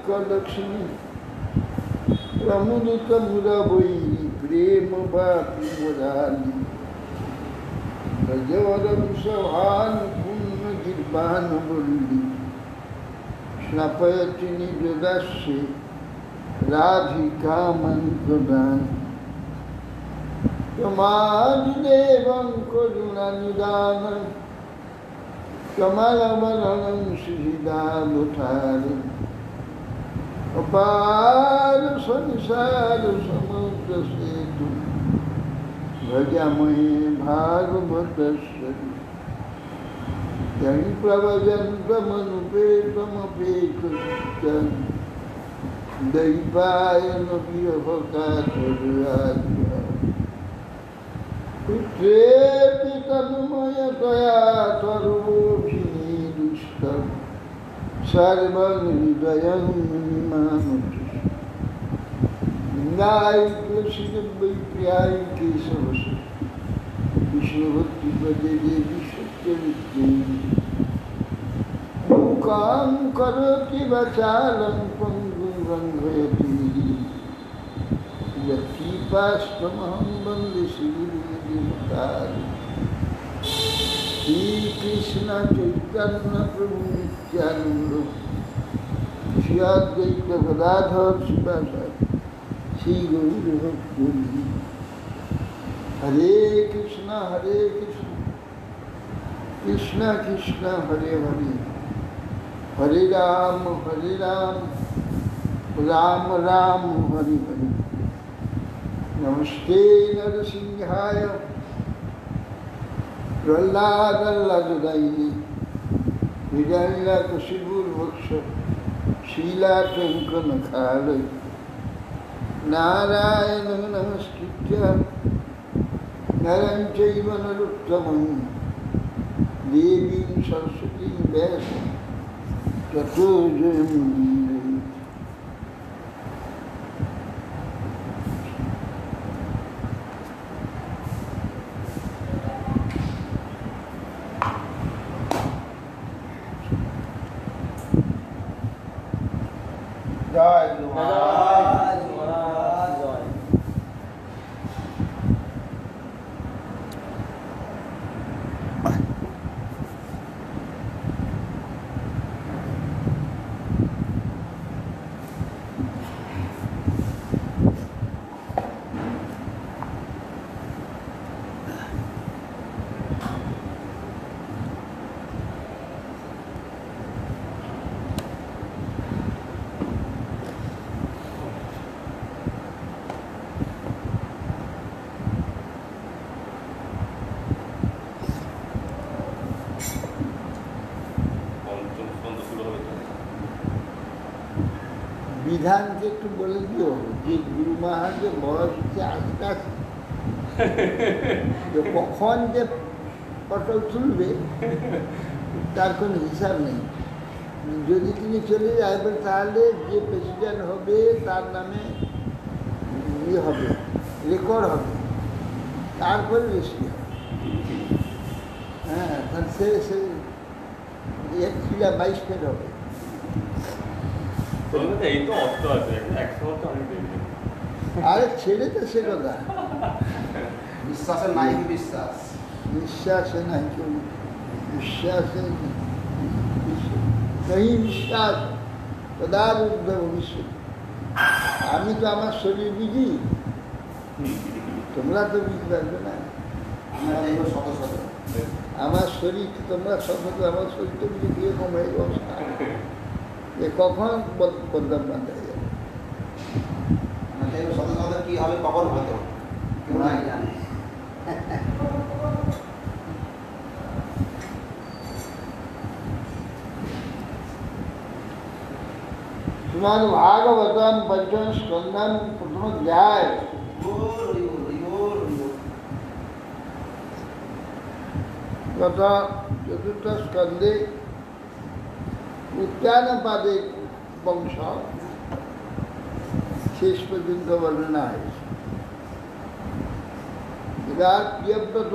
लक्ष्मी रमुदित मुरवई प्रेम बापी मुराली गजवर विषभान पुण्य गिरबान बुल्ली स्नपयति निजदस्ये राधिका मंत्रदान कमादिदेवं करुणानिदानं कमलवदनं श्रीदालुठारम् अपार संसार समुद्र सेतु भजामहे भागवतस्वरूप यं प्रव्रजन्तमनुपेतमपेतुं दैवायन विहकातुराज्ञा पुत्रेति तन्मयतया तरुभिनिदुष्टम् सर्वं हृदयं मानुष कृष्ण वैप्रियाय केशवश विष्णुभक्ति पदे देवी सत्यविद्ये मूकां करोति वाचालं पङ्गुं लङ्घयति यत्कृपास्तमहं वन्दे श्रीगुरुदेवताम् श्री कृष्ण चैतन्य प्रभु नित्यानंद श्री अद्वैत गदाधर शिवासादि श्री गौर भक्तवृंद हरे कृष्ण कृष्ण कृष्ण हरे हरे हरे राम राम राम हरे हरे नमस्ते नरसिंहाय प्रह्लादल्लदायिनी हिरण्यकशिपुर्वक्ष शीलाटङ्कनखालय नारायणं नमस्कृत्य नरं चैव नरोत्तमं देवीं सरस्वतीं व्यासं ततो जयमुदीरये। जय महाराज जय। বিধান কে একটু বলে দিও যে গুরু মহারাজের বয়স হচ্ছে আস্তে আস্তে কখন যে পটল তুলবে তার কোনো হিসাব নেই। যদি তিনি চলে যাবেন তাহলে যে প্রেসিডেন্ট হবে তার নামে ইয়ে হবে, রেকর্ড হবে, তারপরে রেস্টি হবে। হ্যাঁ, তাহলে সে 22 ফের হবে। আরে ছেড়ে তো সে কথা, বিশ্বাসের নাই বিশ্বাস, বিশ্বাসে নাই কেউ, বিশ্বাসে নেই বিশ্বাস পদার্থ ভবিষ্যৎ। আমি তো আমার শরীর বুঝি, তোমরা তো বুঝতে পারবে না। আমার শরীর তোমরা শত, আমার শরীর তো বুঝি কীরকম হয়ে অবস্থা, যে কখন বদলাম বান্ধা হয়ে যাবে। কি হবে কখন হতো জানে। তোমার ভাগবতম পঞ্চম স্কন্ধম প্রথম অধ্যায় তথা চতুর্থ স্কন্ধে উত্তানপাদে বংশ শেষ পর্যন্ত বর্ণনা হয়েছে। এবার প্রিয়ব্রত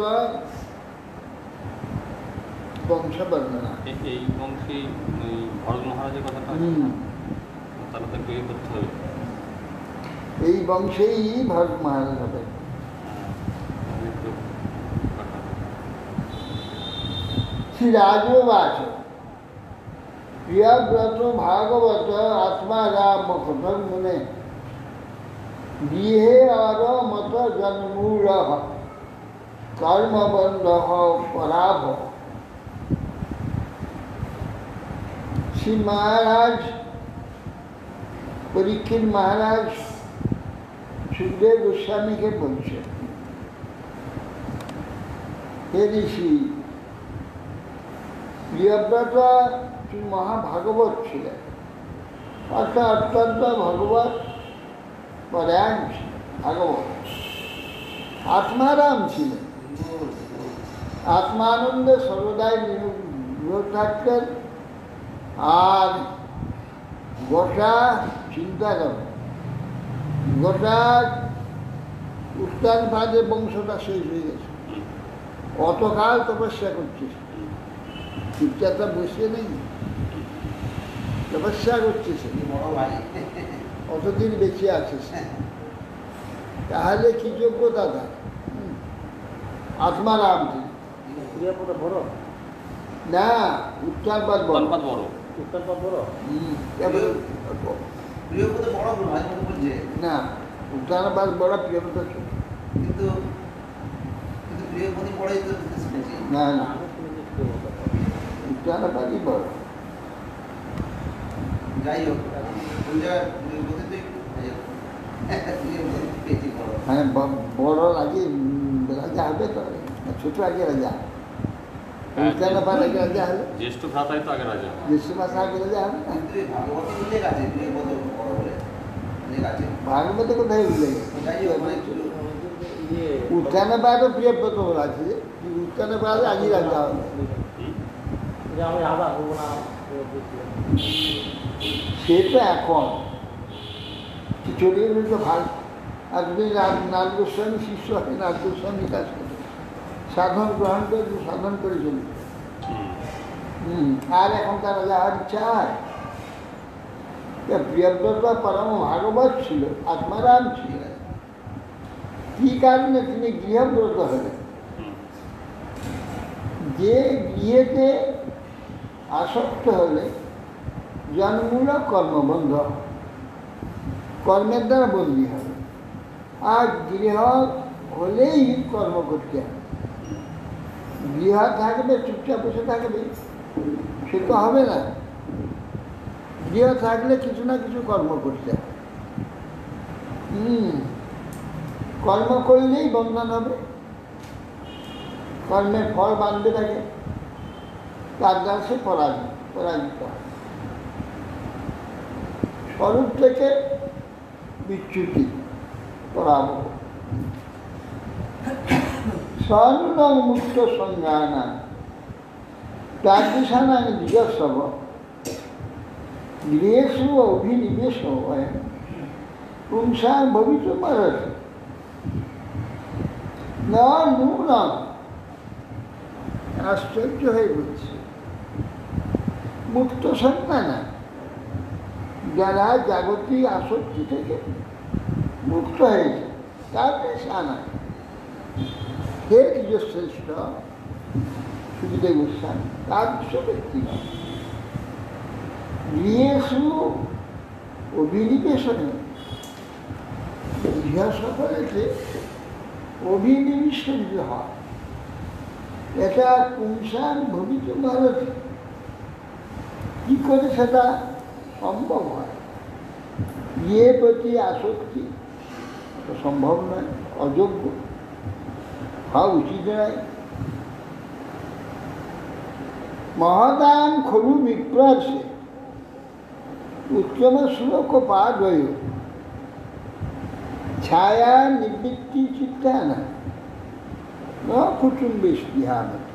বংশ বর্ণনা। এই বংশে ভরত মহারাজের কথাটা তাহলে তো বিয়ে করতে হবে। এই বংশেই ভরত মহারাজ হবে। আমি একটু শ্রী রাজবাস প্রিয়ব্রত ভাগবত আত্মা রাম কথন মুনে গৃহে অর মত জন্মূল কর্মবন্ধ পরাভ। শ্রী মহারাজ পরীক্ষিত মহারাজ সুখদেব গোস্বামীকে বলছে, হে ঋষি, প্রিয়ব্রত মহাভাগবত ছিলেন, অর্থাৎ অত্যন্ত ভগবত পরায়ণ ছিলেন, ভাগবত আত্মারাম ছিলেন, আত্মানন্দে সর্বদাই নিয়োগ থাকতেন, আর গোটা চিন্তা করেন, গোটা উত্তান ভাজে বংশটা শেষ হয়ে গেছে, অতকাল তপস্যা করছে, চুপচাপটা বসে নেই, তপস্যা করছে সে, বড় ভাই অতদিন বেঁচে আছে সে, তাহলে কি যোগ্যতা তার? আত্মারাম বড় না, উত্তানপাত বড়, উত্তানপাত বড়। উত্তানপাত বড় প্রিয়পদ বড় ভাই মতো বলছে, না, উত্তানপাত বড়, প্রিয়পদ ছোট। কিন্তু কিন্তু প্রিয়পদই বড়ই তো শুনেছি। না না, উত্তানপাতই বড়। যাই হোক, কোন জায়গায় প্রিয়পদই তো প্রিয়পদ পেয়েছি বড়। মানে বড় আগে রাজা হবে তো, ছোট আগে রাজা, উত্তানপাত আগে রাজা হবে, জ্যেষ্ঠ ভ্রাতাই তো আগে রাজা। জ্যেষ্ঠ মাস আগে রাজা হবে না। কিন্তু এই ভাগবত উল্লেখ আছে প্রিয়পদ বড় বলে উল্লেখ আছে। ভাগবতে কোথায় উল্লেখ? যাই হোক, মানে উত্তানপাত প্রিয়ব্রত বলা আছে, উত্তানপাত আগে রাজা হবে। আমি রাজা হবো না, সে তো এখন চলে গেলে তো ভালো। আর তুমি নাথ গোস্বামী শিষ্য হয়, নাথ গোস্বামী কাজ করে সাধন গ্রহণ করে সাধন করে চলে, আর এখন তারা যাওয়ার ইচ্ছা হয়। প্রিয়ব্রত পরম ভাগবত ছিল, আত্মারাম ছিল, কি কারণে তিনি গৃহব্রত হলেন? যে গৃহেতে আসক্ত হলে জন্মমূলক কর্মবন্ধ, কর্মের দ্বারা বন্দী হবে, আর গৃহ হলেই কর্ম করতে হবে। গৃহ থাকবে, চুপচাপ বসে থাকবে, সে তো হবে না। গৃহ থাকলে কিছু না কিছু কর্ম করতে হবে। কর্ম করলেই বন্ধন হবে, কর্মের ফল বাঁধবে থাকে, তার দ্বারা সে পরাজিত হয়। স্বরূপ থেকে বিচ্যুতি পরাভব। স্বর্ণ মুক্ত সংজ্ঞানা তাদৃশানাং দিগস্ব গৃহেষু অভিনিবেশ হয় পুংসাং ভবিতুমর্হসি না নূনম। আশ্চর্য হয়ে বলছে, মুক্ত সন্তানা যারা জাগতিক আসক্তি থেকে মুক্ত হয়েছে তাদের সানা হে শ্রেষ্ঠ সুবিধা গোস্বামী, তার ব্যক্তি গৃহেষু অভিনিবেশনে, গৃহ সকলেতে অভিনিবিষ্ট যদি হয়, এটা পুংসান ভবিত ভারত, কি করে সেটা সম্ভব হয়? বিয়ের প্রতি আসক্তি সম্ভব নয়, অযোগ্য, হওয়া উচিত নয়। মহদান খলু বিপ্রসে উত্তম শ্লোক পাদয় ছায়া নিবৃত্তি চিত্তানা ন কুটুম্বে স্পৃহামতি।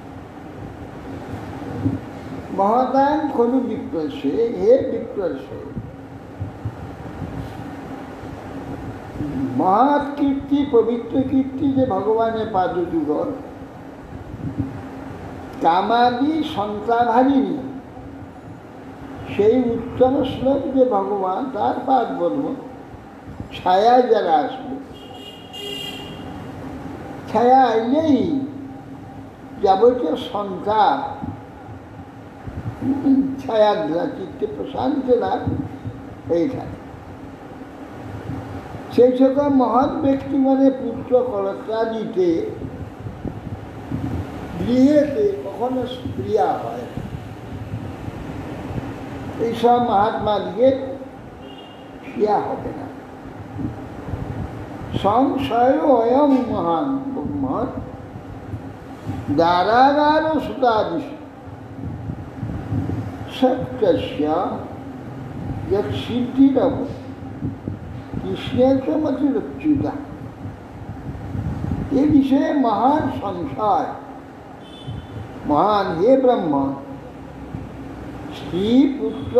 মহদান খলু বিপ্রসে, হে বিপ্রসে, মহৎ কীর্তি, পবিত্র কীর্তি যে ভগবানের পাদযুগল, কামাদি সন্তানহারিণী সেই উত্তম শ্লোক যে ভগবান, তার পাঠ বলব। ছায়া যারা আসবে, ছায়া আইলেই যাবতীয় শঙ্কা ছায়া চিত্তে প্রশান্তি লাভ হয়ে থাকে। সেই সকল মহান ব্যক্তি মানে পুত্র কলত্রাদিতে গৃহেতে কখনো স্প্রিয়া হয়। এইসব মহাত্মা দিকে ক্রিয়া হবে না। সংশয় অয়ং মহান মহৎ দারাগার সুতাদিশ সত্যস্য যৎ সিদ্ধিরব কৃষ্ণের মতিরচ্যুতা। এ বিষয়ে মহান সংশয়, মহান হে ব্রহ্ম, স্ত্রী পুত্র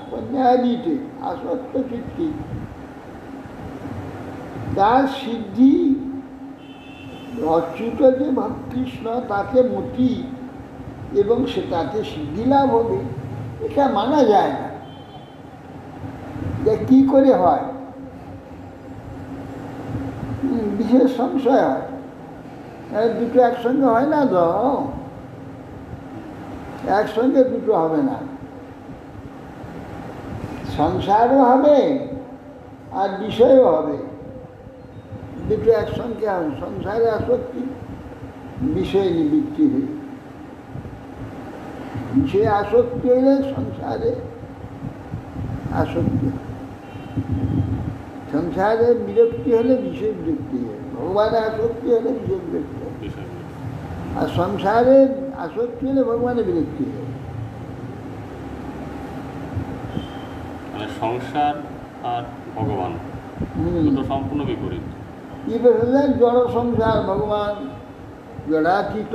কন্যাদিতে আসক্ত চিত্তি, তার সিদ্ধি অচ্যুত যে কৃষ্ণ তাতে মতি এবং সে তাতে সিদ্ধি লাভ হবে, এটা মানা যায় না। যে কি করে হয়, বিশেষ সংশয় হয়। দুটো একসঙ্গে হয় না তো, একসঙ্গে দুটো হবে না। সংসারও হবে আর বিষয়ও হবে, দুটো একসঙ্গে হবে। সংসারে আসক্তি, বিষয় নিবৃত্তি হয়ে, বিষয়ে আসক্তি হলে সংসারে আসক্তি, সংসারে বিরক্তি হলে বিষয় বিরক্তি হয়, ভগবানে আসক্তি হলে বিষয় বিরক্তি হয়, আর সংসারে আসক্তি হলে ভগবানে বিরক্তি হয়। মানে সংসার আর ভগবান দুটো সম্পূর্ণ বিপরীত। কি বললেন? জড় সংসার ভগবান, জড়াতীত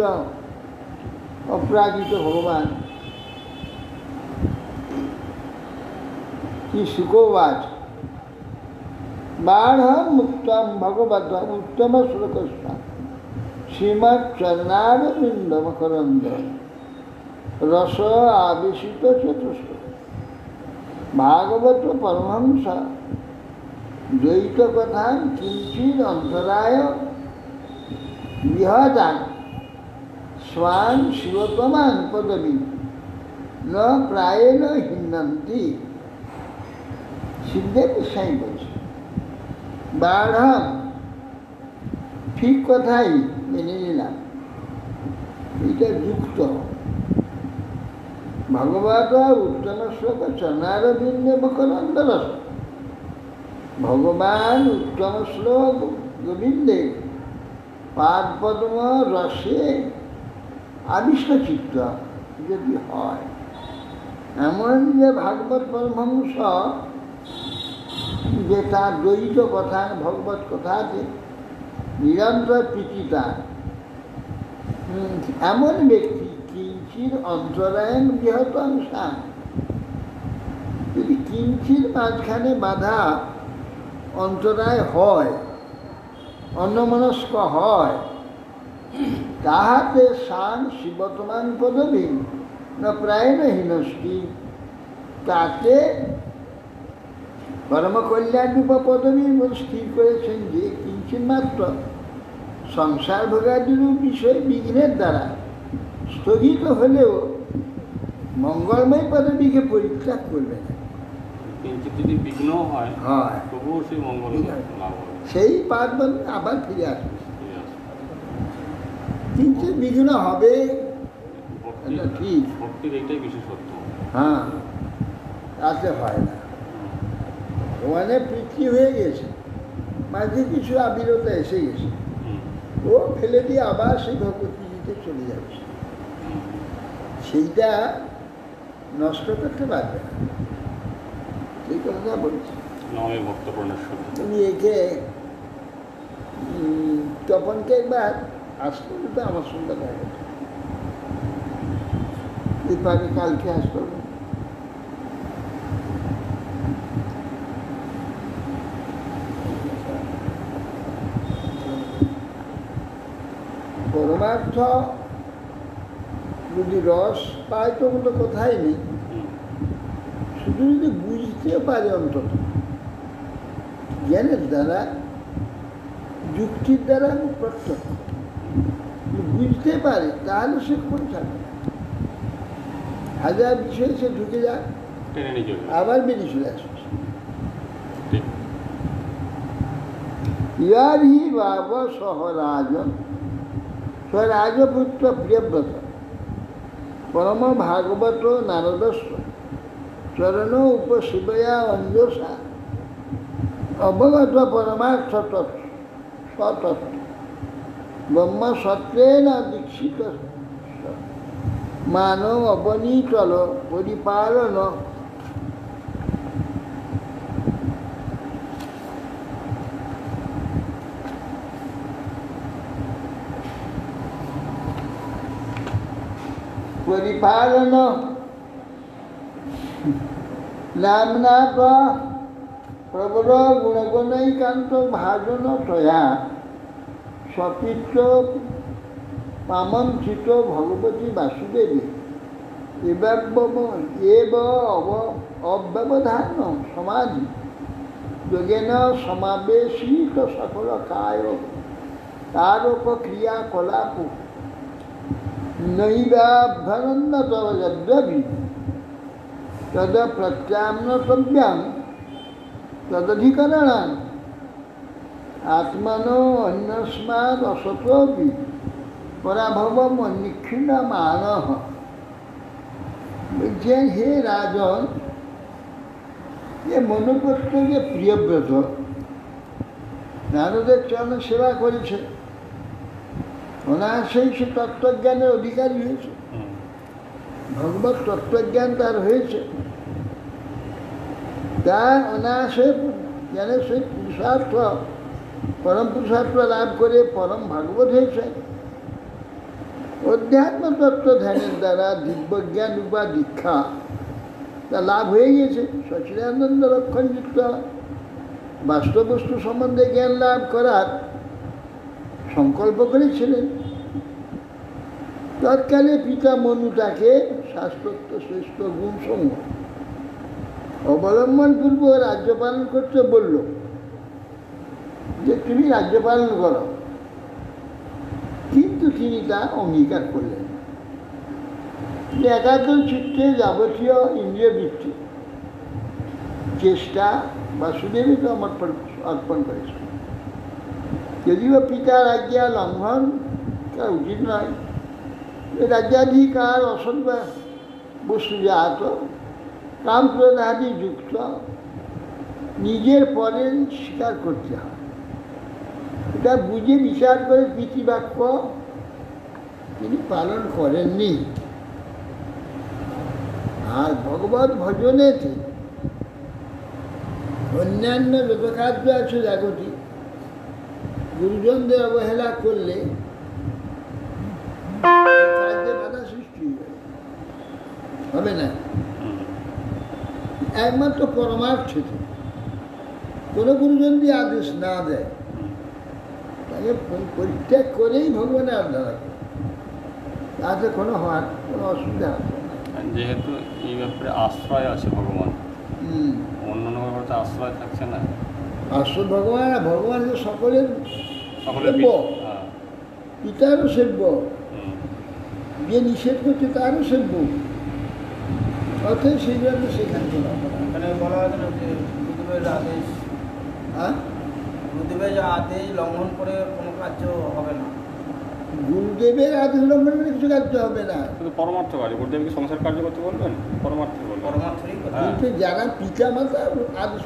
অপ্রাকৃত ভগবান। কি সুখবাচ বাঢ় মুক্তম ভগবত উত্তম শ্লোকস্য শ্রীমৎ চরণারবিন্দ মকরন্দ রস আবেশিত চতুষ্ক ভাগবত পরমহংস দ্বৈত কথা কিঞ্চিৎ অন্তরায় বিহতান স্বান শিবতমান পদবী ন প্রায়েণ হিন্নন্তি। সিদ্ধের সাই বলছে বাঢ়ম, ঠিক কথাই মেনে নিলাম, এটা যুক্ত। ভগবত উত্তম শ্লোক চরণারবিন্দে মকরন্দ রস, ভগবান উত্তম শ্লোক গোবিন্দে পাদ পদ্ম রসে আবিষ্ট চিত্ত যদি হয়, এমন যে ভাগবত পরমহংস যে তার দ্বৈত কথা ভগবত কথাতে নিরন্তর প্রীতিতা, এমন ব্যক্তি কিঞ্চির অন্তরায়ণ বৃহৎ অংশান, যদি কিঞ্চির মাঝখানে বাধা অন্তরায় হয়, অন্যমনস্ক হয়, তাহাতে শান শিবতমান পদবী না প্রায়ণ হীনষ্টি, তাতে পরম কল্যাণ রূপ পদবী স্থির করেছেন যে কিঞ্চিত মাত্র সংসার ভোগাদিরূপ বিষয় বিঘ্নের দ্বারা স্থগিত হলেও মঙ্গলময় পদবীকে পরিত্যাগ করবে না। কিঞ্চিত যদি বিঘ্ন হয় হয়, তবুও সেই মঙ্গল লাভ হবে, সেই পার্বণ আবার ফিরে আসবে। কিঞ্চিত বিঘ্ন হবে, ঠিক, ভক্তির এইটাই বিশেষত্ব। হ্যাঁ, তাতে হয় না। ভগবানে পৃথ্বী হয়ে গেছে, মাঝে কিছু আবিরতা এসে গেছে, ও ফেলে দিয়ে আবার সেই ভগবতীজিতে চলে যাচ্ছে, সেইটা নষ্ট করতে পারবে না। সেই কথা বলছি। নমে ভক্ত প্রণেশ্বর। তুমি একে তপনকে একবার আসতে তো আমার সঙ্গে দেখা, এরপরে কালকে আসতে হবে। পরমার্থ যদি রস পায় তো কোনো কথাই নেই, শুধু যদি বুঝতে পারে অন্তত, জ্ঞানের দ্বারা, যুক্তির দ্বারা প্রত্যক্ষ বুঝতে পারে, তাহলে সে কোন থাকবে না। হাজার বিষয়ে সে ঢুকে যায়, টেনে নিয়ে চলে যাবে। আবার বেরিয়ে চলে আসে। ঠিক। ইয়ারি বাব সহরাজ স্বরাজপুত্র প্রিয়ব্রত পরম ভাগবত নারদস্ব চরণ উপশিবয়া অঞ্জসা অবগত পরমার্থ তত্ত্ব ব্রহ্ম সত্ত্বেন দীক্ষিত মানব অবনীতল পরিপালন পরিপালন নামনা প্রবল গুণগণৈকান্ত ভাজন তয়া সপিত্র পামঞ্চিত ভগবতী বাসুদেবী এব অব্যবধান সমাধি যোগেন সমাবেশিত সকল কায় কারক ক্রিয়াকলাপ নৈবাভ্যনন্দ তব যদ্যপি তদ প্রত্যাম্নতব্যাং তদধিকরণাং আত্মনো অন্যস্মাদ অসতোপি পরাভবম নিক্ষিণমানঃ। বলছেন, হে রাজন, এ মনে করত যে প্রিয়ব্রত নারদের চরণ সেবা করেছে, অনায়াসেই সে তত্ত্বজ্ঞানের অধিকারী হয়েছে, ভগবত তত্ত্বজ্ঞান তার হয়েছে, তার অনায়াসে জ্ঞানের সেই পুরুষার্থ পরম পুরুষার্থ লাভ করে পরম ভাগবত হয়েছে। অধ্যাত্ম তত্ত্ব ধ্যানের দ্বারা দিব্যজ্ঞান রূপা দীক্ষা তা লাভ হয়ে গেছে। সচিদানন্দ লক্ষণযুক্ত বাস্তব বস্তু সম্বন্ধে জ্ঞান লাভ করার সংকল্প করেছিলেন। তৎকালে পিতা মনু তাকে শাস্ত্রোক্ত শ্রেষ্ঠ গুণসমূহ অবলম্বন পূর্বক রাজ্য পালন করতে বলল, যে তুমি রাজ্য পালন করো, কিন্তু তিনি তা অঙ্গীকার করলেন। একাগ্র চিত্তে যাবতীয় ইন্দ্রিয় বৃত্তি চেষ্টা বাসুদেবীকে অর্পণ করেছে। যদিও পিতার আজ্ঞা লঙ্ঘন করা উচিত নয়, রাজ্যাধিকার অসৎ বস্তুজাত কাম ক্রোধাদি যুক্ত নিজের পরের স্বীকার করতে হয়। এটা বুঝে বিচার করে পিতৃবাক্য তিনি পালন করেননি। আর ভগবত ভজনেতে অন্যান্য যত কার্য আছে জাগতিক, গুরুজনদের অবহেলা করলে কার্যে বাধা সৃষ্টি হবে না। একমাত্র পরমার্থে কোনো গুরুজন দিয়ে আদেশ না দেয়, তাকে পরিত্যাগ করেই ভগবানের আরাধনা করে, তাতে কোনো হওয়ার কোনো অসুবিধা হবে না। যেহেতু এই ব্যাপারে আশ্রয় আছে ভগবান, অন্যান্য ব্যাপারে আশ্রয় থাকছে না। আসল ভগবান, ভগবান যে সকলের সেব্য, পিতারও সেব্য, যে নিষেধ করছে তারও সেব্য, অতএব সেই জন্য সেখানে কোনো এখানে বলা হয়েছে না যে গুরুদেবের আদেশ, গুরুদেবের যে আদেশ লঙ্ঘন করে কোনো কার্য হবে না। গুরুদেবের আদেশ লঙ্ঘন করে কিছু কার্য হবে না। শুধু পরমার্থ কার্য, গুরুদেবকে সংসার কার্য করতে বলবেন, পরমার্থ বলবেন। পরমার্থই কথা। কিন্তু যারা পিতা মাতা আদেশ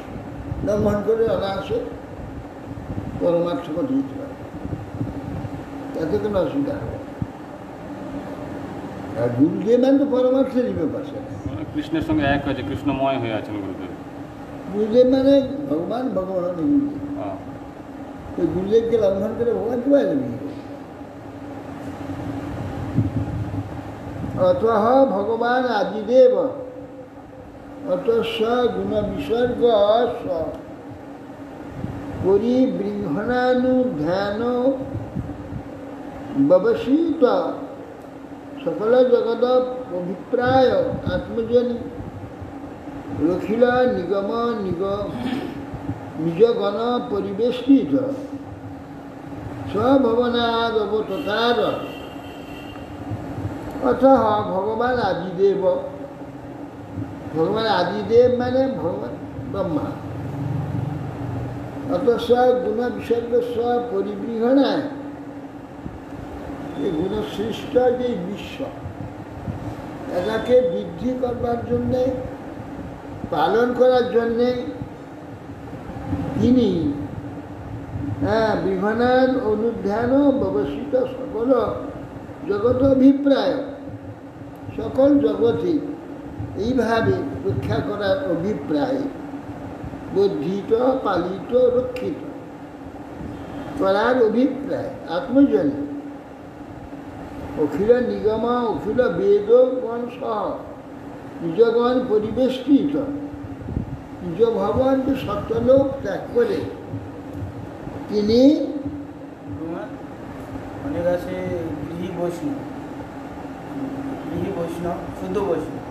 লঙ্ঘন করে অনায়াসে পরমার্থ কথা দিতে পারে, তাতে কোনো অসুবিধা হবে। আর গুরুদেব মানে তো পরমার্থেরই ব্যাপার। কৃষ্ণের সঙ্গে এক হয়েছে, কৃষ্ণময় হয়ে আছেন গুরুদেব। গুরুদেব মানে ভগবান, ভগবান গুরুদেব। ওই গুরুদেবকে লঙ্ঘন করে ভগবান কি পারে? অতঃ ভগবান আদিদেব অতঃ গুণ বিসর্গ পরিবৃহণানুধ্যান ব্যবসিত সকল জগৎ অভিপ্রায় আত্মজনী রখিল নিগম নিজগণ পরিবেষ্টিত স্বভবনাদবতার অথ ভগবান আদিদেব। ভগবান আদিদেব মানে ভগবান ব্রহ্মা। অত গুণ বিসর্গ পরিবৃহণায় এই গুণসৃষ্ট যে বিশ্ব এটাকে বৃদ্ধি করবার জন্যে, পালন করার জন্যে তিনি বিভানান অনুধ্যান ব্যবস্থিত সকল জগৎ অভিপ্রায়, সকল জগতে এইভাবে রক্ষা করার অভিপ্রায় বর্ধিত, পালিত, রক্ষিত করার অভিপ্রায় আত্মজনে অখিল নিগম অখিল বেদগণ সহ নিজগণ পরিবেষ্টিত নিজ ভগবানকে সত্যলোক ত্যাগ করে তিনি অনেক আছে গৃহী বৈষ্ণব, শুদ্ধ বৈষ্ণব,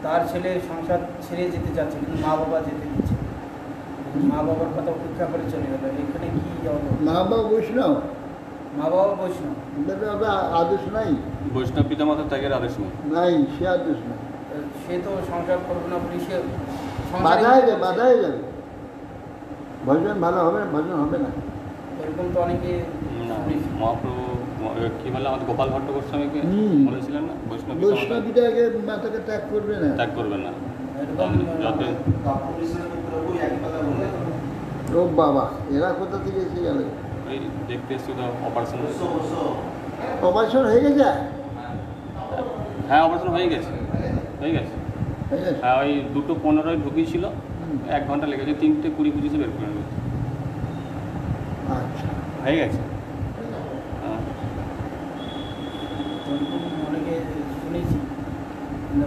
তার ছেলে সংসার ছেড়ে যেতে চাচ্ছে কিন্তু মা বাবা যেতে দিচ্ছে, মা বাবার কথা উপেক্ষা করে চলে গেল। এখানে কি মা বাবা বৈষ্ণব? মা বাবা বৈষ্ণব, আদেশ নাই, বৈষ্ণব পিতামাতা ত্যাগের আদেশ নেই, নাই সে আদেশ নাই। সে তো সংসার করবে না বলে সে বাধায় যাবে, ভজন ভালো হবে না, ভজন হবে না। এরকম তো অনেকে মহাপ্রভু কি বলে আমাদের গোপাল ভট্ট গোস্বামীকে বলেছিলেন না, বৈষ্ণবীটাকে মাতাকে ত্যাগ করবে না, ত্যাগ করবে না। ও বাবা, এরা কোথা থেকে এসে গেল? ওই দেখতে এসছি তো অপারেশন অপারেশন হয়ে গেছে? হ্যাঁ অপারেশন হয়ে গেছে। হ্যাঁ ওই 2:15 ঢুকিয়েছিল, 1 ঘন্টা লেগেছে, 3:20 বের করে নিয়েছে। আচ্ছা, হয়ে গেছে। হ্যাঁ অনেকে শুনেছি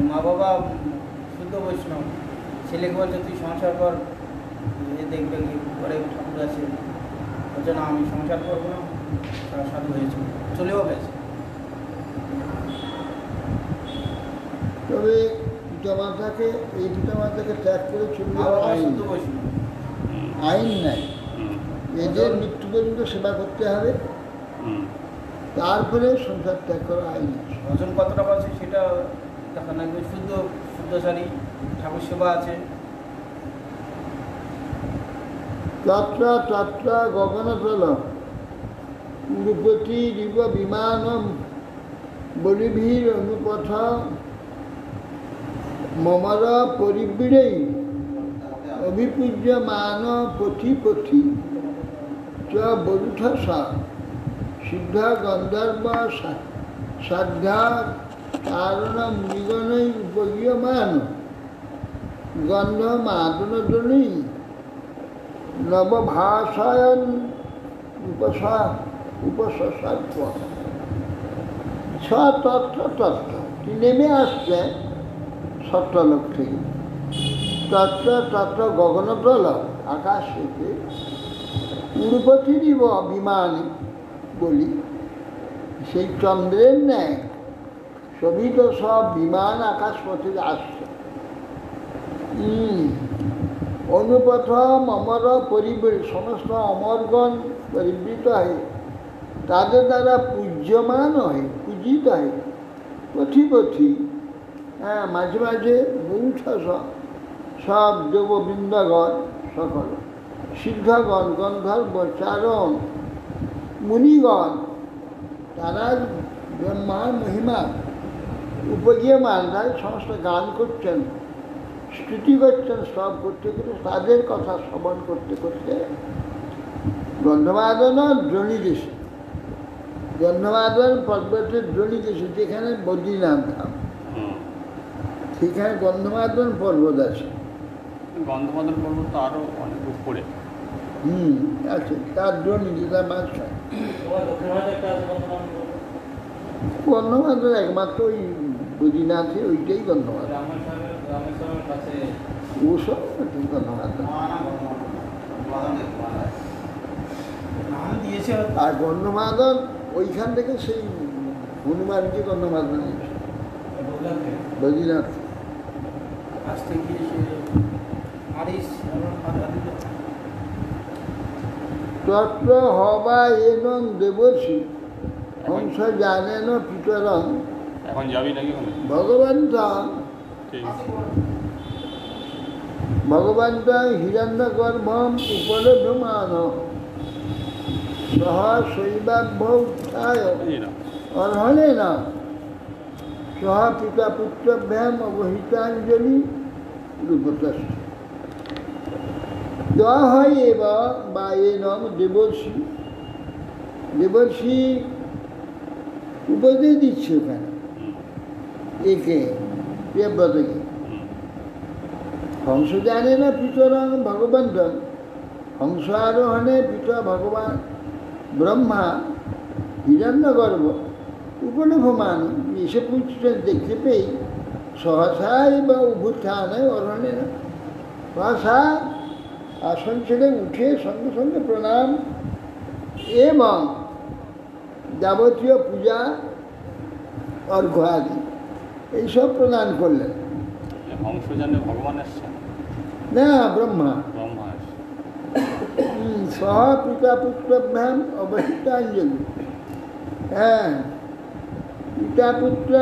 মা বাবা শুদ্ধ বৈষ্ণব, ছেলেকে বলছে তুই সংসার কর, এ দেখবে কি ঘরে ঠাকুর আছে, বলছে না আমি সংসার করবো না, তারা সাধু হয়েছে, চলেও গেছে। তবে পিতামাতাকে ত্যাগ করে চলে মা যাওয়া বাবা আইন, শুদ্ধ বৈষ্ণব, আইন নাই। এদের মৃত্যু পর্যন্ত সেবা করতে হবে, তারপরে সংসার ত্যাগ করা আইন আছে। ভজন কতটা আছে সেটা দেখা না, শুদ্ধচারী ঠাকুর সেবা আছে। তত্রা তত্রা গগনতল উড়ুপতি দিব বিমানম বলিভীর অনুপথ মমর পরিবীড়ৈ অভিপূজ্যমান পথি পথি চ বরুথসা সিদ্ধ গন্ধর্ব সাধ্যা কারণ মৃগণৈ উপগীয়মান গন্ধ মাদনদনী নবভাষায়ন উপসাত্ব তত্ত্ব নেমে আসছে সত্যলোক থেকে। তত্ত্ব গগনতল আকাশ থেকে উড়ুপতি দিব বিমান বলি, সেই চন্দ্রের ন্যায় শোভিত সব বিমান আকাশ পথে আসছে। অনুপথ অমর পরিবৃত, সমস্ত অমরগণ পরিবৃত হয়ে তাদের দ্বারা পূজ্যমান হয়ে পূজিত হয়ে পথি পথি, মাঝে মাঝে বৌঠ সব দেববৃন্দগণ সকল, সিদ্ধগণ, গন্ধর্ব, চারণ, মুনিগণ, তারা ব্রহ্মার মহিমা উপগীয়মান, তাই সমস্ত গান করছেন, স্তুতি করছেন, সব করতে করতে তাদের কথা শ্রবণ করতে করতে গন্ধমাদন দ্রোণী দেশে, গন্ধমাদন পর্বতের দ্রোণী দেশে যেখানে বদ্রীনাথ ধাম, সেখানে গন্ধমাদন পর্বত আছে। গন্ধমাদন পর্বত তো আরও অনেক উপরে। আছে, তার দ্রোণী, তার মাঝখানে গন্ধমাদন একমাত্র ওই বদ্রীনাথে, ওইটাই গন্ধমাদন। ওসব গন্ধমাদন। আর গন্ধমাদন ওইখান থেকে সেই হনুমানকে গন্ধমাদন বদ্রীনাথ। আসতে গিয়ে সে আরিস তত্র হবা এনং দেবর্ষি হংস জানেন পিতরং এখন যাবি নাকি ওখানে? ভগবন্তং ঠিক আছে। ভগবন্তং হিরণ্যগর্ভম উপলভ্যমান সহ শৈবাভ্যায় এই না। অর্হণেন সহ পিতা পুত্রভ্যাম অবহিতাঞ্জলি রূপতস্থ দেওয়া হয় এবার বা এ নাম দেবর্ষি। দেবর্ষি উপদেশ দিচ্ছে ওখানে একে প্রিয়ব্রতকে। হংস জানে না পিতরং ভগবন্তং, হংস আরোহণে পিতা ভগবান ব্রহ্মা হিরণ্যগর্ভ উপলভ্যমান এসে পুত্র দেখতে পেয়ে সহসায় বা উভুত্থানে অরণ্যে সহসা আসন ছেড়ে উঠে সঙ্গে সঙ্গে প্রণাম এবং যাবতীয় পূজা অর্ঘ্য আদি এইসব প্রদান করলেন। হংস জানে ভগবান এসছে, না ব্রহ্মা ব্রহ্মা এসছে। সহ পিতা পুত্রভ্যাম অবহিতাঞ্জলি। হ্যাঁ, পিতা পুত্র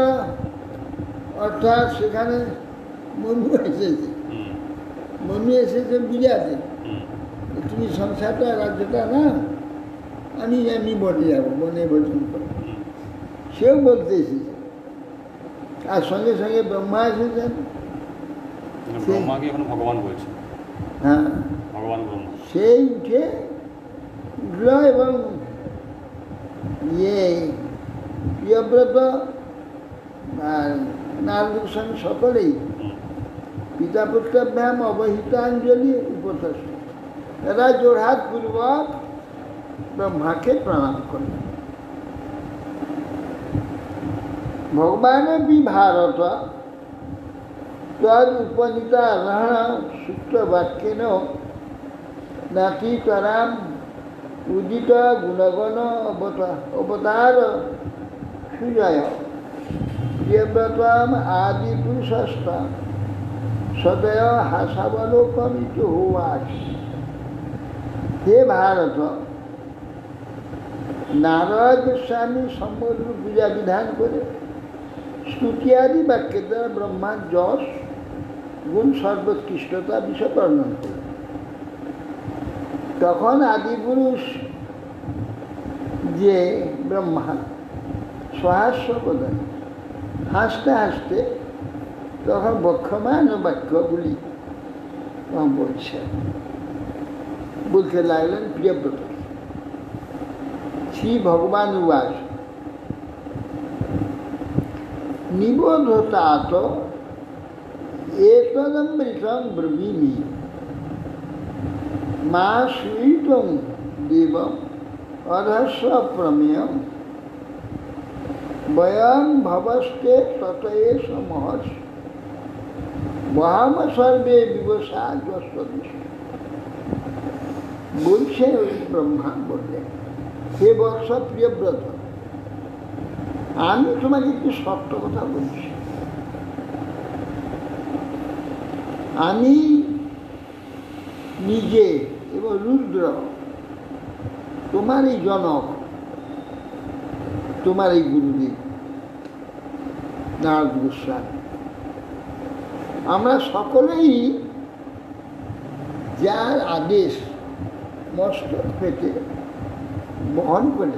অর্থাৎ সেখানে মনু এসেছে, মনু এসেছে বুঝাতে তুমি সংসারটা রাজ্যটা না আমি বনে যাবো, বনে ভোজন করবো, সেও বলতে এসেছে। আর সঙ্গে সঙ্গে ব্রহ্মা এসেছেন। ব্রহ্মাকে এখন ভগবান বলছে। হ্যাঁ, ভগবান ব্রহ্মা সেই উঠে উঠল এবং প্রিয়ব্রত আর নারদের সঙ্গে সকলেই পিতা পুত্রভ্যাম অবহিতাঞ্জলি উপস্থিত। এরা জোড়হাত পূর্বক ব্রহ্মাকে প্রণাম করলেন। ভগবানপি ভারত তদ উপনীতা রহণ সূত্রবাক্যেন নাতিতরাম উদিত গুণগণ অবতার সুজয় প্রিয়ব্রতম আদি পুরুষস্তাম সদয় হাসাবলোকমিত হোবাস। হে ভারত, নারদ গোস্বামী সম্পূর্ণ পূজা বিধান করে স্তুতিয়াদি বাক্যের দ্বারা ব্রহ্মার যশ গুণ সর্বোৎকৃষ্টতা বিষয় বর্ণন করে। তখন আদিপুরুষ যে ব্রহ্মা সহাস্য প্রদান হাসতে হাসতে তখন বক্ষমান বাক্যগুলি বলতে লাগলেন প্রিয়ব্রত। শ্রী ভগবান উবাচ নিবোধতাত এতদমৃতং ব্রবীমি মা শ্রীতং দেবম অধস্য প্রমেয়ম বয়ং ভবস্তে ততএষ মহর্ষ বহাম সর্বে বিবসা যশোদিশ। বলছে ওই ব্রহ্মা বললেন, হে বৎস প্রিয়ব্রত, আমি তোমাকে একটু সত্য কথা বলছি। আমি নিজে এবং রুদ্র তোমার এই জনক, তোমার এই গুরুদেব নারদ গোস্বামী, আমরা সকলেই যার আদেশ মস্তক পেতে বহন করে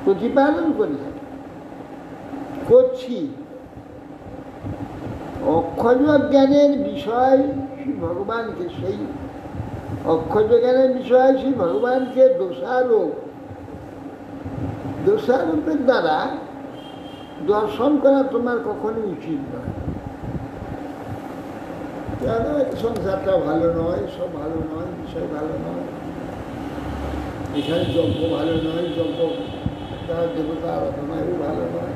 প্রতিপালন করে করছি। অক্ষর জ্ঞানের বিষয় শ্রী ভগবানকে, সেই অক্ষর জ্ঞানের বিষয় শ্রী ভগবানকে দোষারোপের দ্বারা দর্শন করা তোমার কখনোই উচিত নয়। কেন সংসারটা ভালো নয়, সব ভালো নয়, বিষয় ভালো নয়, এখানে যজ্ঞ ভালো নয়, যজ্ঞ তার দেবতা আরাধনাও ভালো নয়।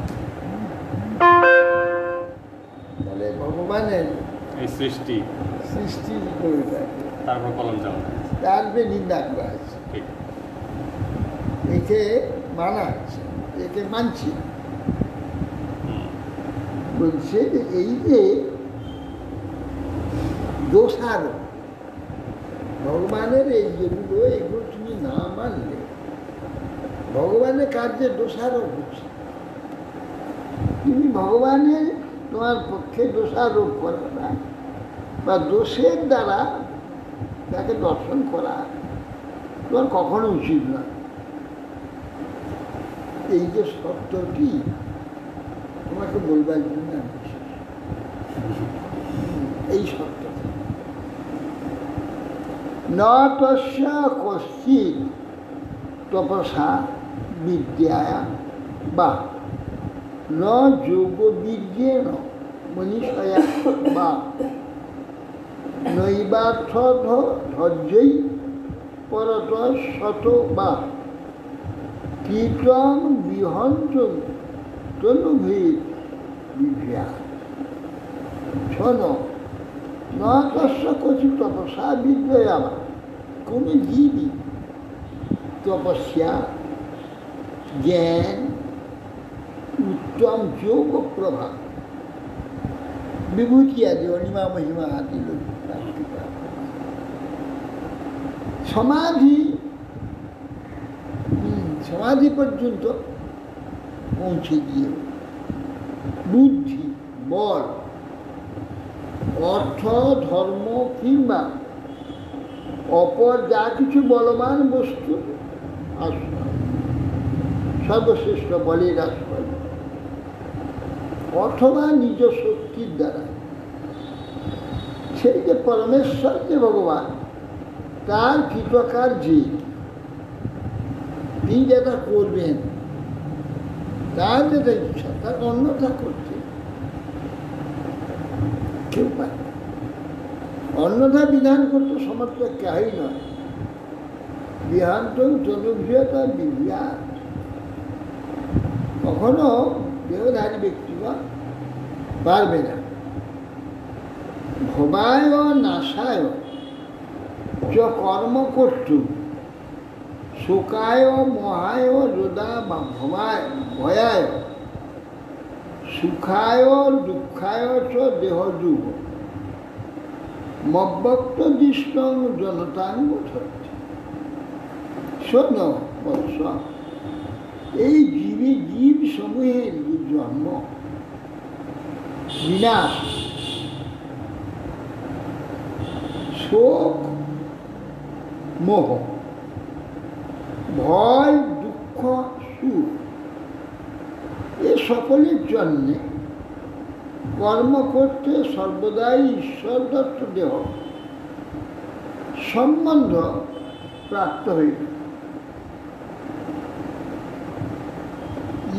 তাহলে ভগবানের এই সৃষ্টি করে থাকে, তারপর কলম চালা তার যে নিন্দা করা আছে, ঠিক একে মানা আছে, একে মানছি। বলছে যে এই যে দোষারোপ। ভগবানের এই যেগুলো এগুলো তুমি না মানলে ভগবানের কার্যে দোষারোপ হচ্ছে। তুমি ভগবানের তোমার পক্ষে দোষারোপ করা না বা দোষের দ্বারা তাকে দর্শন করা তোমার কখনো উচিত নয়। এই যে সত্যটি তোমাকে বলবার জন্য আমি এসেছি। এই সত্যটা ন তস্য কশ্চিৎ তপসা বিদ্যায়া বা ন যোগবীর্যেণ মনীষয়া বা নৈবার্থ ধৈর্যৈ পরত শত বা কীর্তন বিহঞ্চন তনুভীর বিভ্যা। শোনো, ন তস্য কচিৎ তপসা বিদ্যয়া বা, কোনো জীবই তপস্যা, জ্ঞান, উত্তম যোগ প্রভাব, বিভূতি আদি অনিমা মহিমা আদি সমাধি সমাধি পর্যন্ত পৌঁছে গিয়ে বুদ্ধি, বল, অর্থ, ধর্ম কিংবা অপর যা কিছু বলবান বস্তু আশ্রয়, সর্বশ্রেষ্ঠ বলের আশ্রয় অথবা নিজ শক্তির দ্বারা সেই যে পরমেশ্বর যে ভগবান তার কৃতকার্যে তিনি যেটা করবেন তার যেটা ইচ্ছা তার অন্যথা করতে কেউ পায় না। অন্যথা বিধান করতে সমর্থ কেহই নয়। বিহান্ত তনুভ্যতা বিভ্যাত, কখনো দেহধারী ব্যক্তিগণ পারবে না। ভবায় নাশায় চ কর্ম কর্তু শোকায় মহায় রোদা বা ভবায় ভয়ায় সুখায় দুঃখায় চ দেহযুগ মব্যক্ত দৃষ্টং জনতাঙ্গ ধরতে। শোন বৎস, এই জীব সমূহের জন্ম, বিনাশ, শোক, মোহ, ভয়, দুঃখ, সুখ, এ সকলের জন্যে কর্ম করতে সর্বদাই ঈশ্বর দত্ত দেহ সম্বন্ধ প্রাপ্ত হইল।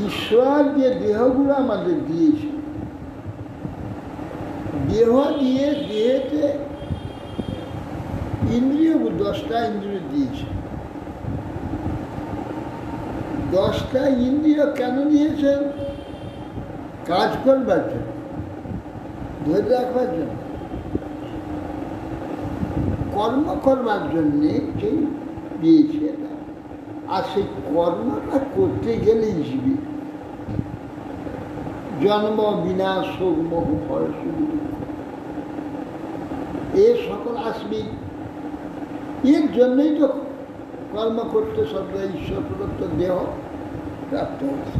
ঈশ্বর যে দেহগুলো আমাদের দিয়েছে, দেহ দিয়ে দেহেতে ইন্দ্রিয় 10টা ইন্দ্রিয় দিয়েছে। 10টা ইন্দ্রিয় কেন দিয়েছেন? কাজ করবার জন্য, ধরে রাখবার জন্য, কর্ম করবার জন্যে সেই দিয়েছে। আর সেই কর্মটা করতে গেলেই জীবে জন্ম, বিনাশ, শোক, মোহ, ভয়, সুখ, এ সকল আসবেই। এর জন্যই তো কর্ম করতে সর্বদা ঈশ্বর প্রদত্ত দেহ প্রাপ্ত হচ্ছে।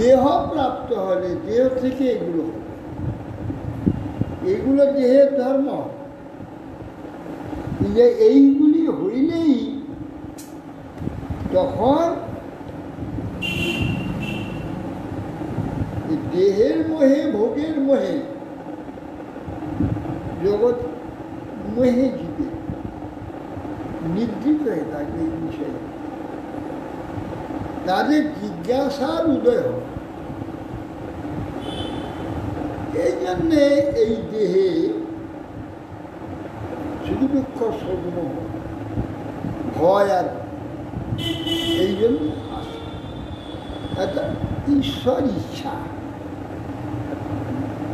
দেহ প্রাপ্ত হলে দেহ থেকে এগুলো হবে, এগুলো দেহের ধর্ম। যে এইগুলি হইলেই তখন দেহের মোহে, ভোগের মোহে, জগৎ মোহে জীবে নিদ্রিত হয়ে থাকবে। এই বিষয়ে তাদের জিজ্ঞাসার উদয় হবে। এই জন্যে এই দেহে শুধু দুঃখ, শোক, ভয় আর এই জন্য আসে। এটা ঈশ্বর ইচ্ছা,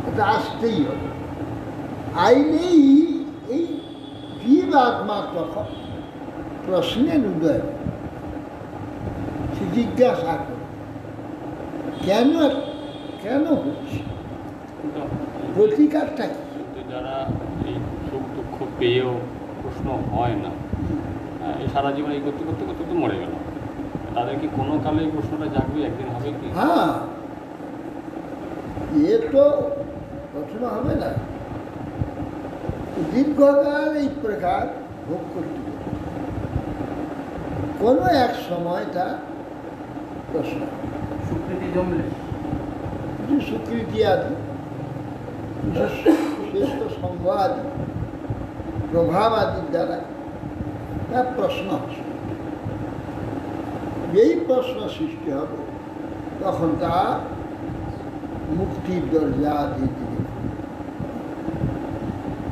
এটা আসতেই হবে। আইনেই এই জীব আত্মা তখন প্রশ্নের উদয়, সে জিজ্ঞাসা করে কেন কেন হচ্ছে, প্রতিকারটা কি? যারা এই সুখ দুঃখ পেয়েও প্রশ্ন হয় না, এই সারা জীবন এই করতে করতে করতে তো মরে গেল, তাদের কি কোনো কালে এই প্রশ্নটা জাগবে, একদিন হবে কি? হ্যাঁ, এ তো প্রশ্ন হবে না। দীর্ঘকাল এই প্রকার ভোগ করতে হবে। কোনো এক সময় তা প্রশ্ন, স্বীকৃতি জমলে কিছু স্বীকৃতি আদি, কিছু শ্রেষ্ঠ সঙ্গ আদি, প্রভাব আদির দ্বারা তা প্রশ্ন আসে। এই প্রশ্ন সৃষ্টি হবে, তখন তা মুক্তির দরজা ধীরে ধীরে,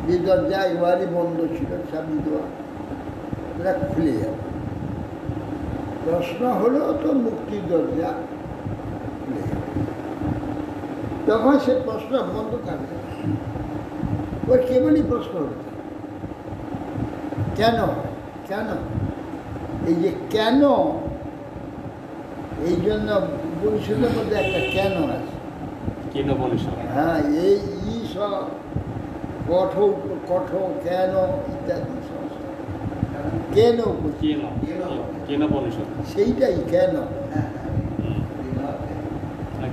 যে দরজা এবারই বন্ধ ছিল চাবি দেওয়া, এটা খুলে যাবে। প্রশ্ন হলো তো মুক্তির দরজা খুলে যাবে। তখন সে প্রশ্ন বন্ধ থাকবে, ওই কেবলই প্রশ্ন হবে, কেন কেন, এই যে কেন, এই জন্য উপনিষদের মধ্যে একটা কেন আছে। কেন পরিষদ? হ্যাঁ, এই সব কঠো কঠো কেন ইত্যাদি সমস্যা, কেন কেন কেন পরিষদ? সেইটাই কেন।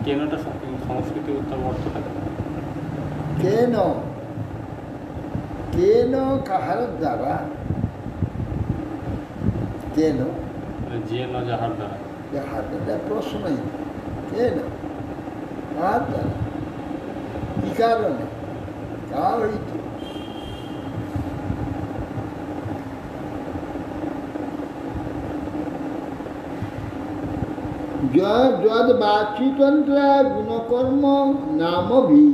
কেনটা সংস্কৃতি উত্তর অর্থটা কেন, কেন কাহার দ্বারা, কেন যে ন যাহার দ্বারা, হাতটা প্রশ্নই, কেন কার দ্বারা, কি কারণে, কা হইতে। যদ বাচিতন্ত্র গুণকর্ম নামভি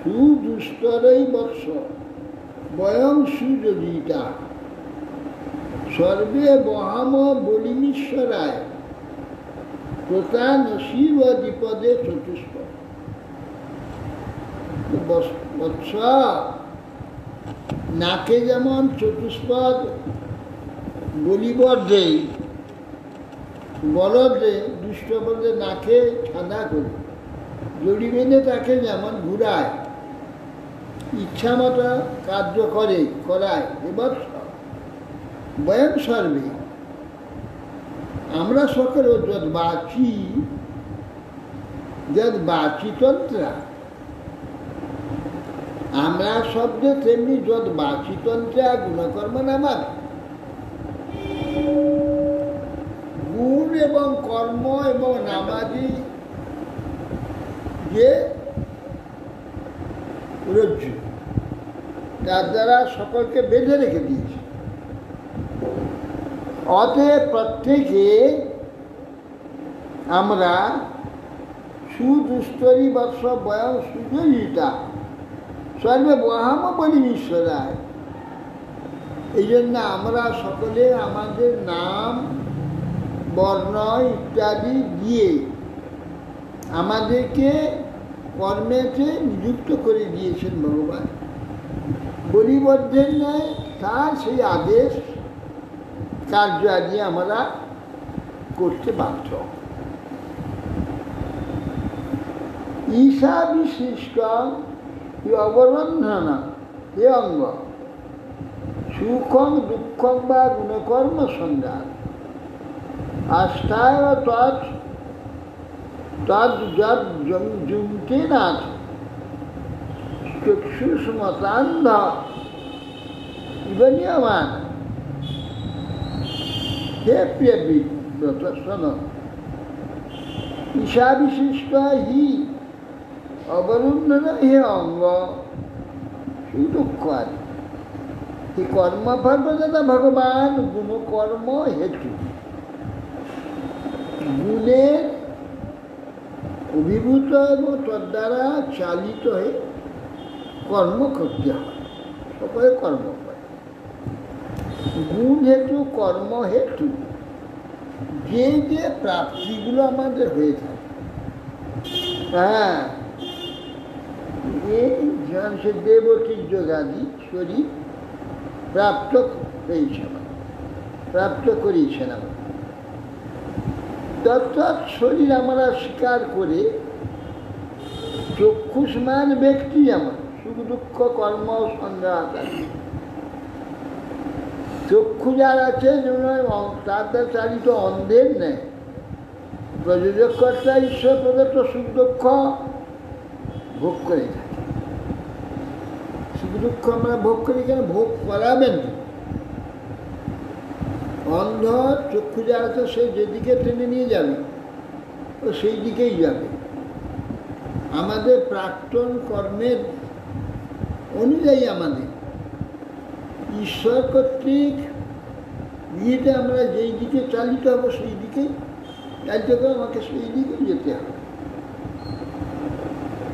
সুদুস্তরৈ বৎস বয়ং সুযোজিতা সর্বে বহাম বলিমীশ্বরায় প্রতা নশীব দ্বিপদে চতুষ্প। বৎস, নাকে যেমন চতুষ্পদ বলিবর দেই, বলদে দুষ্ট বলদে নাকে ঠান্ডা করে জড়ি বেঁধে তাকে যেমন ঘুরায়, ইচ্ছা মতো কার্য করায়, এবার বয়ং সর্বে, আমরা সকলে যদ বাচিতন্ত্রা, আমরা শব্দে তেমনি যদ বাচিতন্ত্রা গুণকর্ম নামার, গুণ এবং কর্ম এবং নামাদি যে রজ্জু, তার দ্বারা সকলকে বেঁধে রেখে দিয়েছে। অতএব প্রত্যেকে আমরা সুদুস্তরী বৎস বয়ং সুযোজিতা সর্বে বহাম বলিমীশ্বরায়, এই জন্য আমরা সকলে আমাদের নাম বর্ণ ইত্যাদি দিয়ে আমাদেরকে কর্মেতে নিযুক্ত করে দিয়েছেন ভগবান। বলিবদ্ধের ন্যায় তার সেই আদেশ কার্য আদি আমরা করতে বাধ্য। ঈশা বিশিষ্ট অবরন্ধন এ অঙ্গ সুখং দুঃখং বা গুণকর্ম সংজ্ঞান আস্থায় জুমতে নাথ চক্ষুষ্মতান্ধ ইবনিয়মান। হে প্রিয় ব্রত শোন, ঈশা বিশিষ্ট হি অবরুদ্ধন হে অঙ্গ সুদুঃখ আদি। হি কর্মফলদাতা ভগবান গুণকর্ম হেতু, গুণের অভিভূত এবং তদ্বারা চালিত হয়ে কর্ম করতে হয়, সকলে কর্ম করে। গুণ হেতু কর্ম হেতু যে যে প্রাপ্তিগুলো আমাদের হয়ে থাকে, হ্যাঁ, এই সে দেবতীর যোগাদি শরীর প্রাপ্ত হয়েছে, প্রাপ্ত করিয়েছেন আমরা। তৎ শরীর আমরা স্বীকার করে চক্ষুষ্মান ব্যক্তি যেমন সুখ দুঃখ কর্ম সন্দেহ থাকে। চক্ষু যার আছে যেমন তার দ্বারা চালিত অন্ধের নেয় প্রযোজক কর্তা ঈশ্বর প্রদত্ত সুখ দুঃখ ভোগ করে থাকে। সুখ দুঃখ আমরা ভোগ করি কেন? ভোগ করাবেন। অন্ধ চক্ষু যার আছে সে যেদিকে টেনে নিয়ে যাবে ও সেই দিকেই যাবে। আমাদের প্রাক্তন কর্মের অনুযায়ী আমাদের ঈশ্বর কর্তৃক ইয়েতে আমরা যেই দিকে চালিত হব সেই দিকেই চালিত করে আমাকে সেই দিকেই যেতে হবে।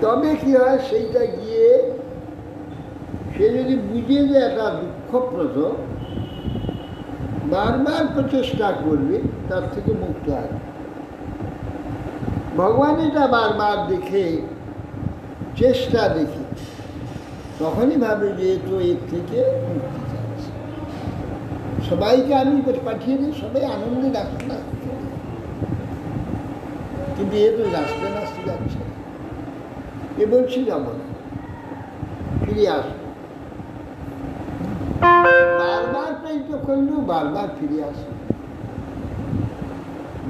তবে কি হয়, সেইটা গিয়ে সে যদি বুঝে যে একটা দুঃখপ্রদ বারবার প্রচেষ্টা করবে তার থেকে মুক্ত হয়। ভগবান এটা বারবার দেখে চেষ্টা দেখে তখনই ভাবে যে তো এর থেকে মুক্তি চাচ্ছে। সবাইকে আমি পাঠিয়ে দিই, সবাই আনন্দে রাখতে না, কিন্তু এ তো রাস্তে নাচতে যাচ্ছে না। এ বলছি যাব না, ফিরে আসবো। বারবার প্রয়ত্ন করলেও বারবার ফিরে আসে।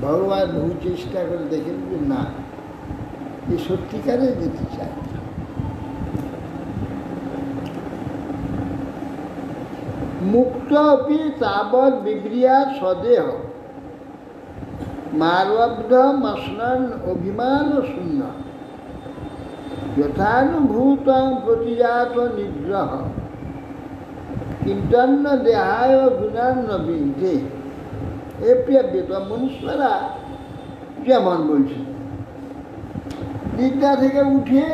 ভগবান বহু চেষ্টা করে দেখেন যে না, এ সত্যিকারে যেতে চায়। মুক্ত অপি তাবৎ বিক্রিয়া সদেহ মারবদ্ধ মস্নন অভিমান শূন্য যথানুভূত প্রতিজাত নিগ্রহ কীর্তন্য দেহায় গুণান্ন বিদ্ধে। এ প্রিয়ব্যত মনুষ্যরা যেমন বলছে, নিদ্রা থেকে উঠে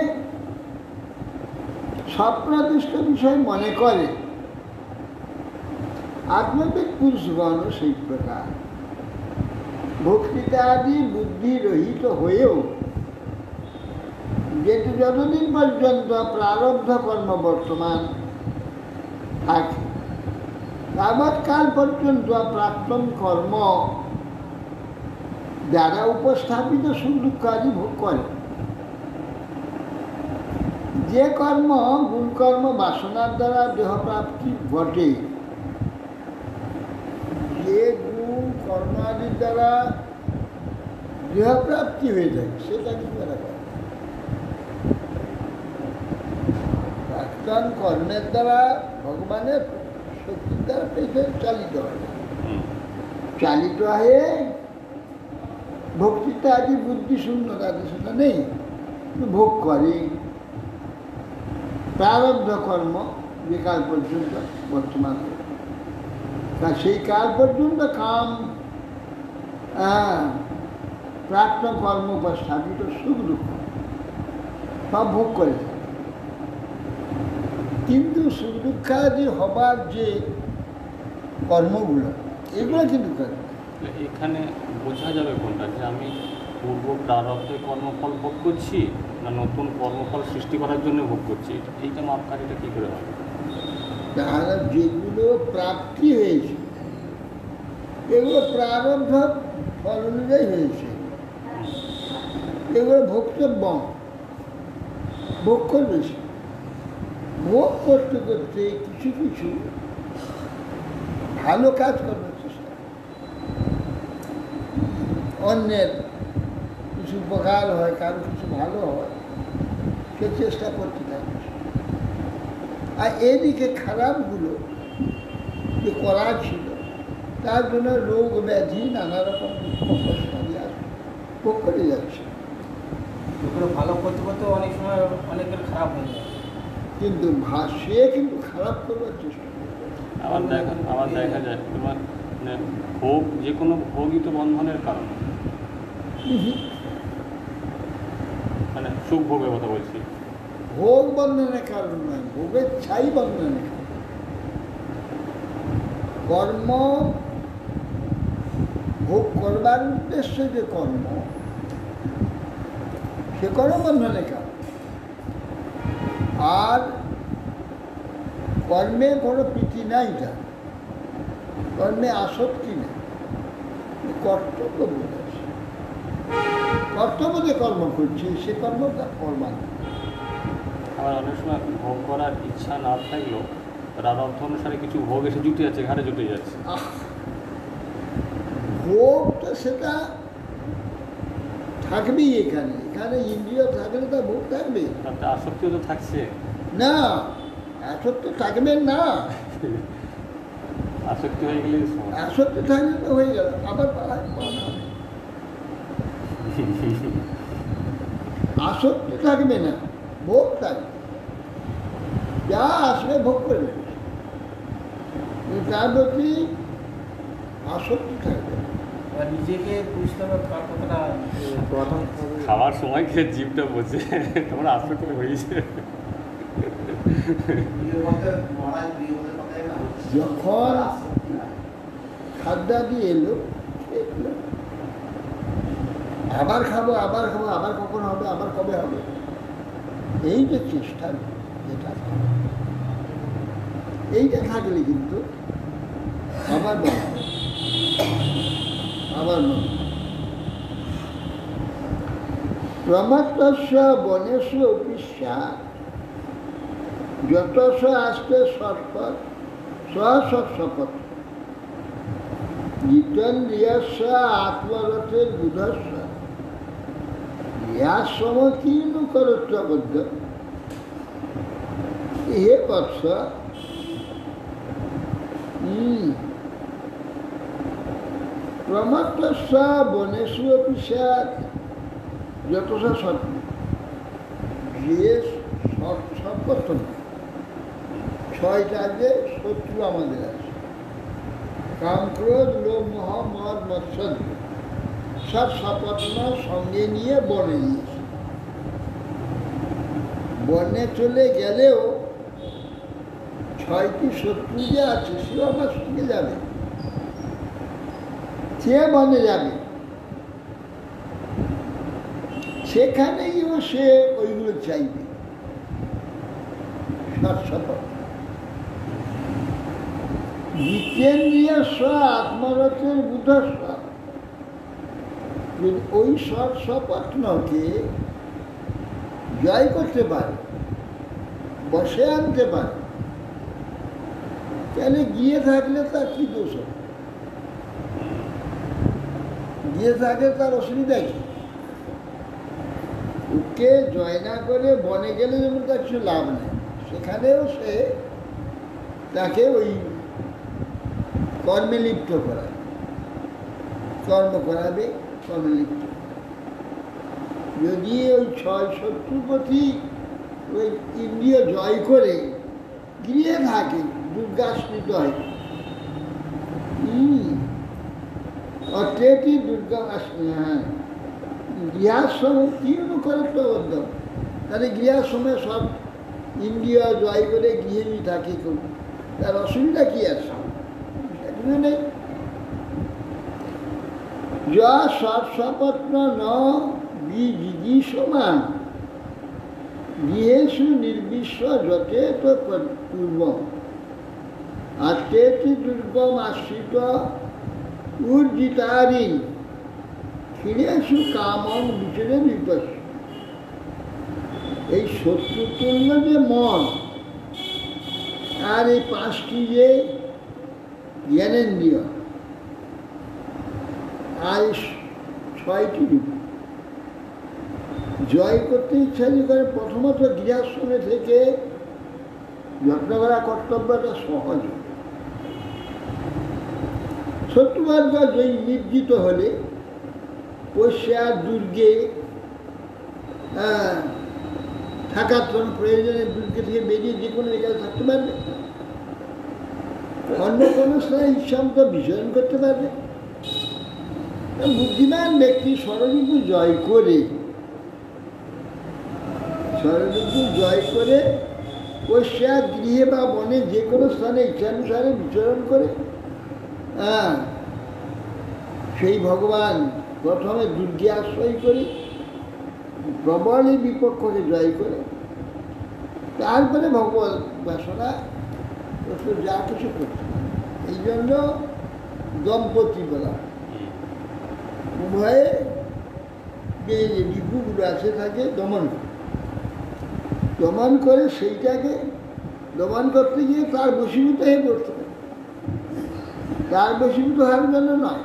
স্বপ্নদৃষ্ট বিষয় মনে করে, আত্মবিদ পুরুষগণ সেই প্রকার ভক্তিতাদি বুদ্ধি রহিত হয়েও যেহেতু যতদিন পর্যন্ত প্রারব্ধ কর্ম বর্তমান থাকে তাবৎকাল পর্যন্ত প্রাক্তন কর্ম যারা উপস্থাপিত সুখ দুঃখ আদি ভোগ করে। যে কর্ম গুণকর্ম বাসনার দ্বারা দেহপ্রাপ্তি ঘটে, যে গুণ কর্ম আদির দ্বারা দেহপ্রাপ্তি হয়ে যায় সেটা কি করা হয়? প্রাক্তন কর্মের দ্বারা ভগবানের শক্তির দ্বারা পেতে চালিত হয়, চালিত হয়ে ভক্তিটা আদি বুদ্ধি শূন্য তাদের সেটা নেই, ভোগ করে প্রারব্ধ কর্ম যে কাল পর্যন্ত বর্তমান। তা সেই কাল পর্যন্ত কাম প্রাক্তন কর্ম উপস্থাপিত সুখ দুঃখ সব ভোগ করে থাকে। কিন্তু সুখ দুঃখাদি হবার যে কর্মগুলো এগুলো কিন্তু করে। এখানে বোঝা যাবে কোনটা যে আমি পূর্ব প্রারব্ধে কর্মফল ভোগ করছি না নতুন কর্মফল সৃষ্টি করার জন্য ভোগ করছি? এইটা মাপকাঠিটা কী করে হবে? তাহলে যেগুলো প্রাপ্তি হয়েছে এগুলো প্রারব্ধ ফল অনুযায়ী হয়েছে, এগুলো ভোক্তব্য, ভোগ করবে। ভোগ করতে করতে কিছু কিছু ভালো কাজ করবার চেষ্টা, অন্যের কিছু উপকার হয়, কারো কিছু ভালো হয়, সে চেষ্টা করতে থাকে। আর এদিকে খারাপগুলো যে করা ছিল তার জন্য রোগ ব্যাধি নানা রকম দুঃখ কষ্ট ভোগ করে যাচ্ছে। ওগুলো ভালো করতে করতে অনেক সময় অনেকের খারাপ হয়ে যায়, কিন্তু সে কিন্তু খারাপ করবার চেষ্টা করে। আবার দেখা যায় তোমার মানে ভোগ, যে কোনো ভোগই তো বন্ধনের কারণ, মানে সুখ ভোগের কথা বলছি। ভোগ বন্ধনের কারণ নয়, ভোগের ছাই বন্ধনের কারণ। কর্ম ভোগ করবার উদ্দেশ্যে যে কর্ম, সে কর্ম বন্ধনের কারণ। আর কর্মে কোনো প্রীতি নাই, তার কর্মে আসক্তি নেই, কর্তব্য বোধ আছে। কর্তব্য যে কর্ম করছে সে কর্ম তার কর্ম। আবার অনেক সময় ভোগ করার ইচ্ছা না থাকলেও রাধার্থ অনুসারে কিছু ভোগ এসে জুটে যাচ্ছে, ঘাড়ে জুটে যাচ্ছে। ভোগটা সেটা থাকবেই এখানে, এখানে ইন্দ্রিয় থাকলে তা ভোগ থাকবে তাতে আসক্তিও তো থাকছে। না, আসক্তি থাকবে না। আসক্তি হয়ে গেলে সমস্যা। আসক্তি থাকলে তো হয়ে গেল, আবার পালায় পাওয়া হবে। আসক্তি থাকবে না, ভোগ থাকবে, যা আসবে ভোগ করে নেবে, তার প্রতি আসক্তি থাকবে না। এবার নিজেকে বুঝতে হবে কার কতটা প্রথম খাওয়ার সময় খেয়ে জিভটা বোঝে, তোমরা আসক্তি হয়েছে। প্রিয় বলতে মহারাজ প্রিয় বলতে কথাই না যখন খাদ্যাদি এলো, খেলো, আবার খাবো, আবার খাবো, আবার কখন হবে, আবার কবে হবে, এই যে চেষ্টা, যেটা এইটা থাকলে কিন্তু আবার বলা হবে, আবার মনে হবে। প্রমাত্রস্য বনেশ অপিষ্যা যতস আস্তে সৎপথ সৎপথ জিতেন্দ্রিয়স্য আত্মরথের বুধস্য ইয়া সমকীর্ণ করত্ববদ্ধ হে বৎস, প্রমাত্রস্য বনেষু অপিষ্যা যতস সৎ, যে সৎপথ ছয়টা যে শত্রু আমাদের আছে, কাম, ক্রোধ, লোভ, মোহ, মদ, মৎসর, সব সপত্ন সঙ্গে নিয়ে বনে গিয়েছে। বনে চলে গেলেও ছয়টি শত্রু যে আছে সেও আমার সঙ্গে যাবে, সে বনে যাবে, সেখানে গিয়েও সে ওইগুলো চাইবে, সৎসপথ। জিতেন্দ্রিয়স্য আত্মরথের বুধস্ব, যদি ওই সৎসপত্নকে জয় করতে পারে, বসে আনতে পারে, তাহলে গিয়ে থাকলে তার কি দোষ হবে? গিয়ে থাকলে তার অসুবিধা কি? ওকে জয় না করে বনে গেলে যেমন তার কিছু লাভ নেই, সেখানেও সে তাকে ওই কর্মে লিপ্ত করাবে, কর্ম করাবে, কর্মে লিপ্ত। যদি ওই ছয় শত্রুর প্রতি ওই ইন্দ্রিয় জয় করে গিয়ে থাকে, দুর্গাশ্রিত হয়, অর্থেটি দুর্গা আসবে। হ্যাঁ, গৃহাশ্রম কি অনুকরত্ববদ্ধ, তাহলে গৃহাশ্রমে সব ইন্দ্রিয় জয় করে গৃহিণী থাকে, কেউ তার অসুবিধা কি আছে? সেগুলো নেই। যা সৎসপত্ন ন বিজিগীষমান গৃহেষু নির্বিশ্ব যথেত পূর্ব আত্মেতি দুর্গম আশ্রিত উর্জিতারি ক্ষীণেষু কামন বিচরে বিপস। এই শত্রুতুল্য যে মন আর এই পাঁচটি যে জ্ঞানেন্দ্রিয় আর ছয়টি রূপ জয় করতে ইচ্ছা যে করে, প্রথমত গৃহাশ্রমে থেকে যত্ন করা কর্তব্যটা সহজ। শত্রুবর্গ জয়ী নির্জিত হলে পশ্চা দুর্গে থাকার জন্য প্রয়োজনে দুর্গে থেকে বেরিয়ে যে কোনো জায়গায় থাকতে পারবে, অন্য কোনো স্থানে ইচ্ছামতো বিচরণ করতে পারবে। বুদ্ধিমান ব্যক্তি ষড়যন্ত্র জয় করে, ষড়যন্ত্র জয় করে পশ্চা গৃহে বা বনে যে কোনো স্থানে ইচ্ছানুসারে বিচরণ করে, সেই ভগবান প্রথমে দুর্গে আশ্রয় করে প্রবলই বিপক্ষকে জয় করে, তারপরে ভগবত বাসনা যা কিছু করতে পারে। এই জন্য দম্পতি বলা, উভয়ে যে রিপুগুলো আছে তাকে দমন করে। দমন করে সেইটাকে দমন করতে গিয়ে তার বশীভূত হয়ে পড়তে হবে। তার বশীভূত হওয়ার জন্য নয়,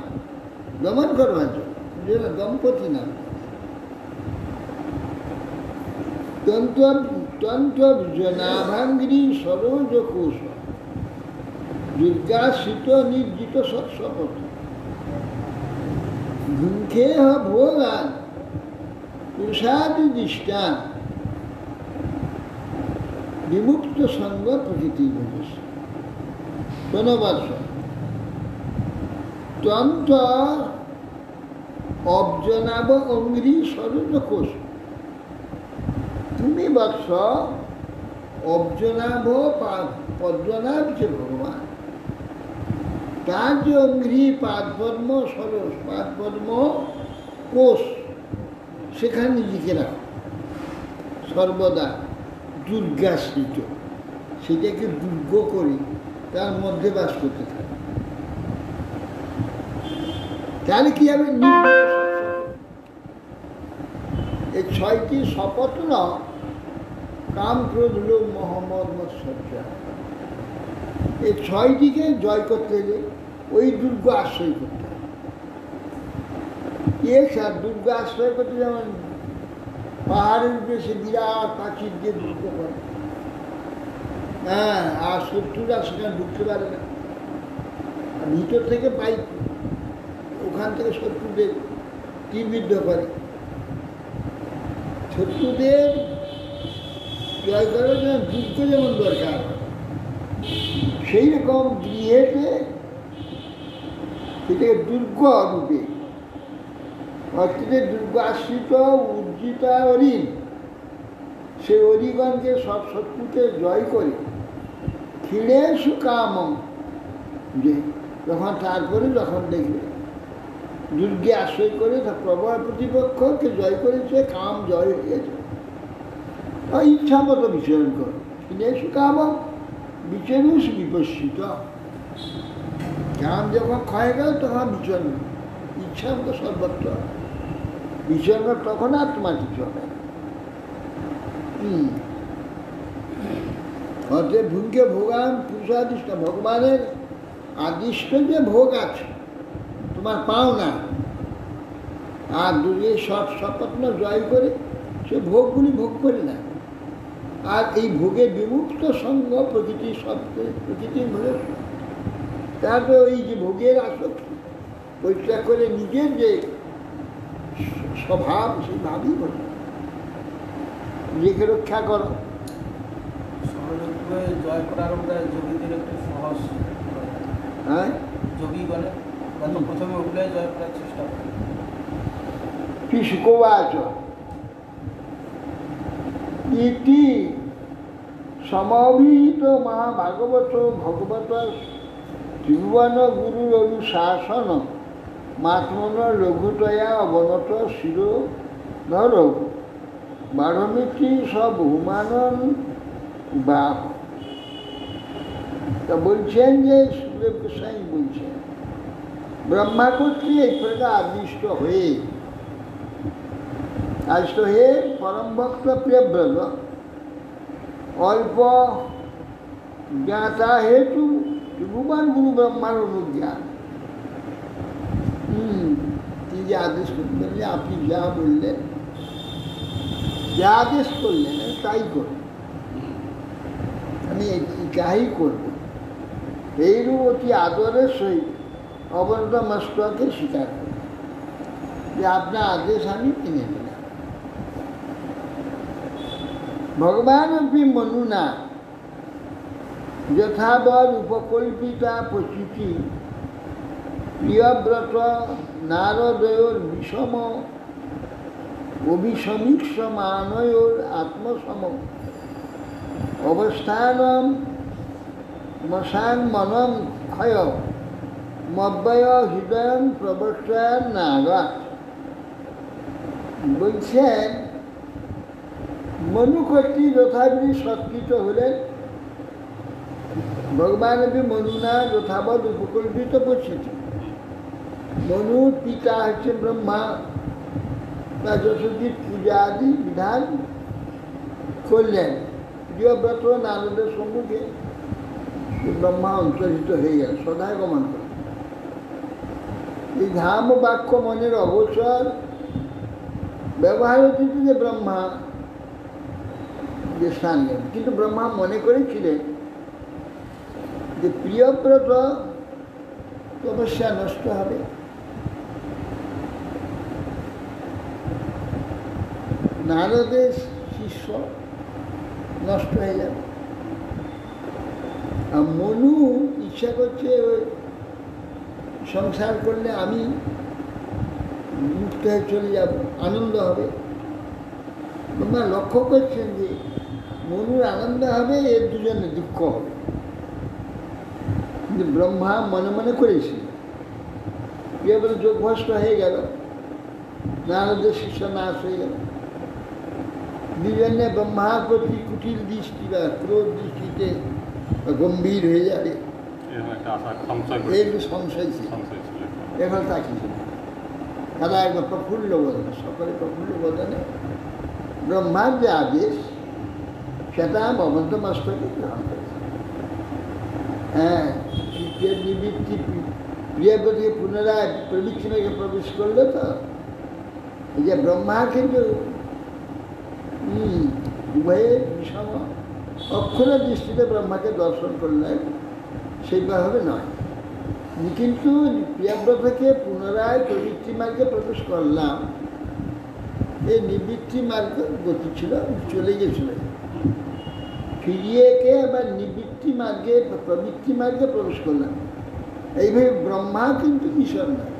দমন করবার জন্য, দম্পতি না। তন্ত্রজনাভাঙ্গিনী সরোজ কোষ দুর্গাশ্রিত নির্জিত সৎসপথ ভুঙ্খেহ ভোগান পুরুষাদি দৃষ্টান বিমুক্ত সঙ্গ প্রকৃতি ভোগেশ। ধন্যবাদ। তন্ত্র অবজনাব অঙ্গি সরোজ কোষ। তুমি বৎস অবজনাভ পদ্মনাভ যে ভগবান, তার যে অঙ্ঘ্রি পাদপদ্ম সরস পাদপদ্ম কোষ, সেখানে নিজেকে রাখো সর্বদা দুর্গাশ্রিত, সেটাকে দুর্গ করে তার মধ্যে বাস করতে থাকে। তাহলে কি হবে? এই 6টি শপথ ন কাম ক্রোধ লোভ মোহাম্মদ মৎসর্যা, এই 6টিকে জয় করতে গেলে ওই দুর্গ আশ্রয় করতে হবে। দুর্গ আশ্রয় করতে যেমন পাহাড়ের উপরে সে বিরাট প্রাচীর দিয়ে দুর্গ করে, হ্যাঁ, আর শত্রুরা সেখানে ঢুকতে পারে না, ভিতর থেকে পাইপ ওখান থেকে শত্রুদের তীরবিদ্ধ করে। শত্রুদের জয় করার জন্য দুর্গ যেমন দরকার, সেই রকম গৃহেতে সেটাকে দুর্গ রূপে ভক্তদের দুর্গ আশ্রিত উজ্জিতা অরিণ, সে অরিগণকে সব শত্রুকে জয় করে ক্ষীণে সুকাম, যে যখন দেখবে দুর্গে আশ্রয় করে তার প্রবল প্রতিপক্ষকে জয় করেছে, কাম জয় হয়ে গেছে, ইচ্ছা মতো বিচরণ করো। ক্ষীণে সুকাম বিচরুষ বিপস্সিত, কাম যখন ক্ষয় গেল তখন বিচরণ, ইচ্ছা মতো সর্বত্র বিচরণ, তখন আর তোমার কিছু হবে না। অতএব ভূমকে ভোগান পুরুষাদিষ্ট, ভগবানের আদিষ্ট যে ভোগ আছে তোমার পাও না, আর দুর্গে স্বপ্ন জয় করে সে ভোগগুলি ভোগ করে না। আর এই ভোগের বিমুক্ত সঙ্গ প্রকৃতি, সব প্রকৃতির ভোগের, তারপরে ওই যে ভোগের আসক্তি পরিত্যাগ করে নিজের যে স্বভাব, সেই ভাবই বলে নিজেকে রক্ষা করো। জয় করার যোগীদের একটু সহজ, হ্যাঁ, যোগী বলে প্রথমে উঠলে জয় করার চেষ্টা করে। শুকোবাচ ইতি সমভিহিত মহাভাগবত ভগবত ত্রিভুবন গুরুর অনুশাসন মাত্মন লঘুতয়া অবনত শিরোধর বারমিতি সব হুমানন বাপ। তা বলছেন যে সুদেব গোস্বামী বলছেন, ব্রহ্মা কর্তৃক এই প্রকার আদিষ্ট হয়ে পরম ভক্ত প্রিয়ব্রত অল্প জ্ঞাতা হেতু ত্রিভুবন গুরু ব্রহ্মার অনুজ্ঞান, তিনি যে আদেশ করলেন, আপনি যা বললেন, যা আদেশ করলেন তাই করুন, আমি যাই করব, এইরূপ অতি আদরের সহিত অবনত মস্তকে স্বীকার করি যে আপনার আদেশ আমি মেনে নিলাম। ভগবান অপি মনুনা যথাবৎ উপকল্পিতা প্রচিতি প্রিয়ব্রত নারদয়োর বিষম অভিসমীক্ষমানয়োর আত্মসম অবস্থানম মশান মনম ক্ষয় মব্যয় হৃদয় প্রবর্তন নাগাত। বলছেন মনু কর্তৃক যথাবিধি সৎকৃত হলেন, ভগবান মনুনা যথাবৎ উপকল্পিত পরিচিতি। মনুর পিতা হচ্ছে ব্রহ্মা, তা যশোদীর পূজা আদি বিধান খুব করলেন প্রিয়ব্রত নারদের সম্মুখে ব্রহ্মা অন্তর্হিত হয়ে গেল, সদায় গমন করলেন। এই ধাম বাক্য মনের অবসর ব্যবহার হচ্ছে যে ব্রহ্মা যে স্থান গেলেন, কিন্তু ব্রহ্মা মনে করেছিলেন যে প্রিয়ব্রত তপস্যা নষ্ট হবে, নারদের শিষ্য নষ্ট হয়ে যাবে। আর মনু ইচ্ছা করছে ওই সংসার করলে আমি মুক্ত হয়ে চলে যাব, আনন্দ হবে। তোমরা লক্ষ্য করছেন যে মনুর আনন্দ হবে, এর দুজনে দুঃখ হবে। কিন্তু ব্রহ্মা মনে মনে করেছিল, এবারে যোগভ্রষ্ট হয়ে গেল, নারদের শিষ্য নাশ হয়ে গেল। দুজনে ব্রহ্মার প্রতি কুটিল দৃষ্টি বা ক্রোধ দৃষ্টিতে গম্ভীর হয়ে যাবে, এই সংশয় ছিল। এখন তা কিছু না, তারা একবার প্রফুল্ল বদনে, সকলে প্রফুল্ল বদনে ব্রহ্মার যে আদেশ সেটা মমন্ত মাস্টারকে গ্রহণ করেছে। হ্যাঁ, নিবৃত্তি প্রিয়ব্রতকে পুনরায় প্রবৃত্তি মেঘে প্রবেশ করলো। তো এই যে ব্রহ্মা কিন্তু উভয়ে বিষম অক্ষর দৃষ্টিতে ব্রহ্মাকে দর্শন করলেন, সেইভাবে নয়। কিন্তু প্রিয়ব্রতকে পুনরায় প্রবৃত্তি মার্গে প্রবেশ করলাম, এই নিবৃত্তি মার্গ গতি ছিল, চলে গেছিল। ফিরিয়ে কে আবার নিবৃত্তি মার্গে প্রবৃত্তি মার্গে প্রবেশ করলাম। এইভাবে ব্রহ্মা কিন্তু ঈশ্বর নয়।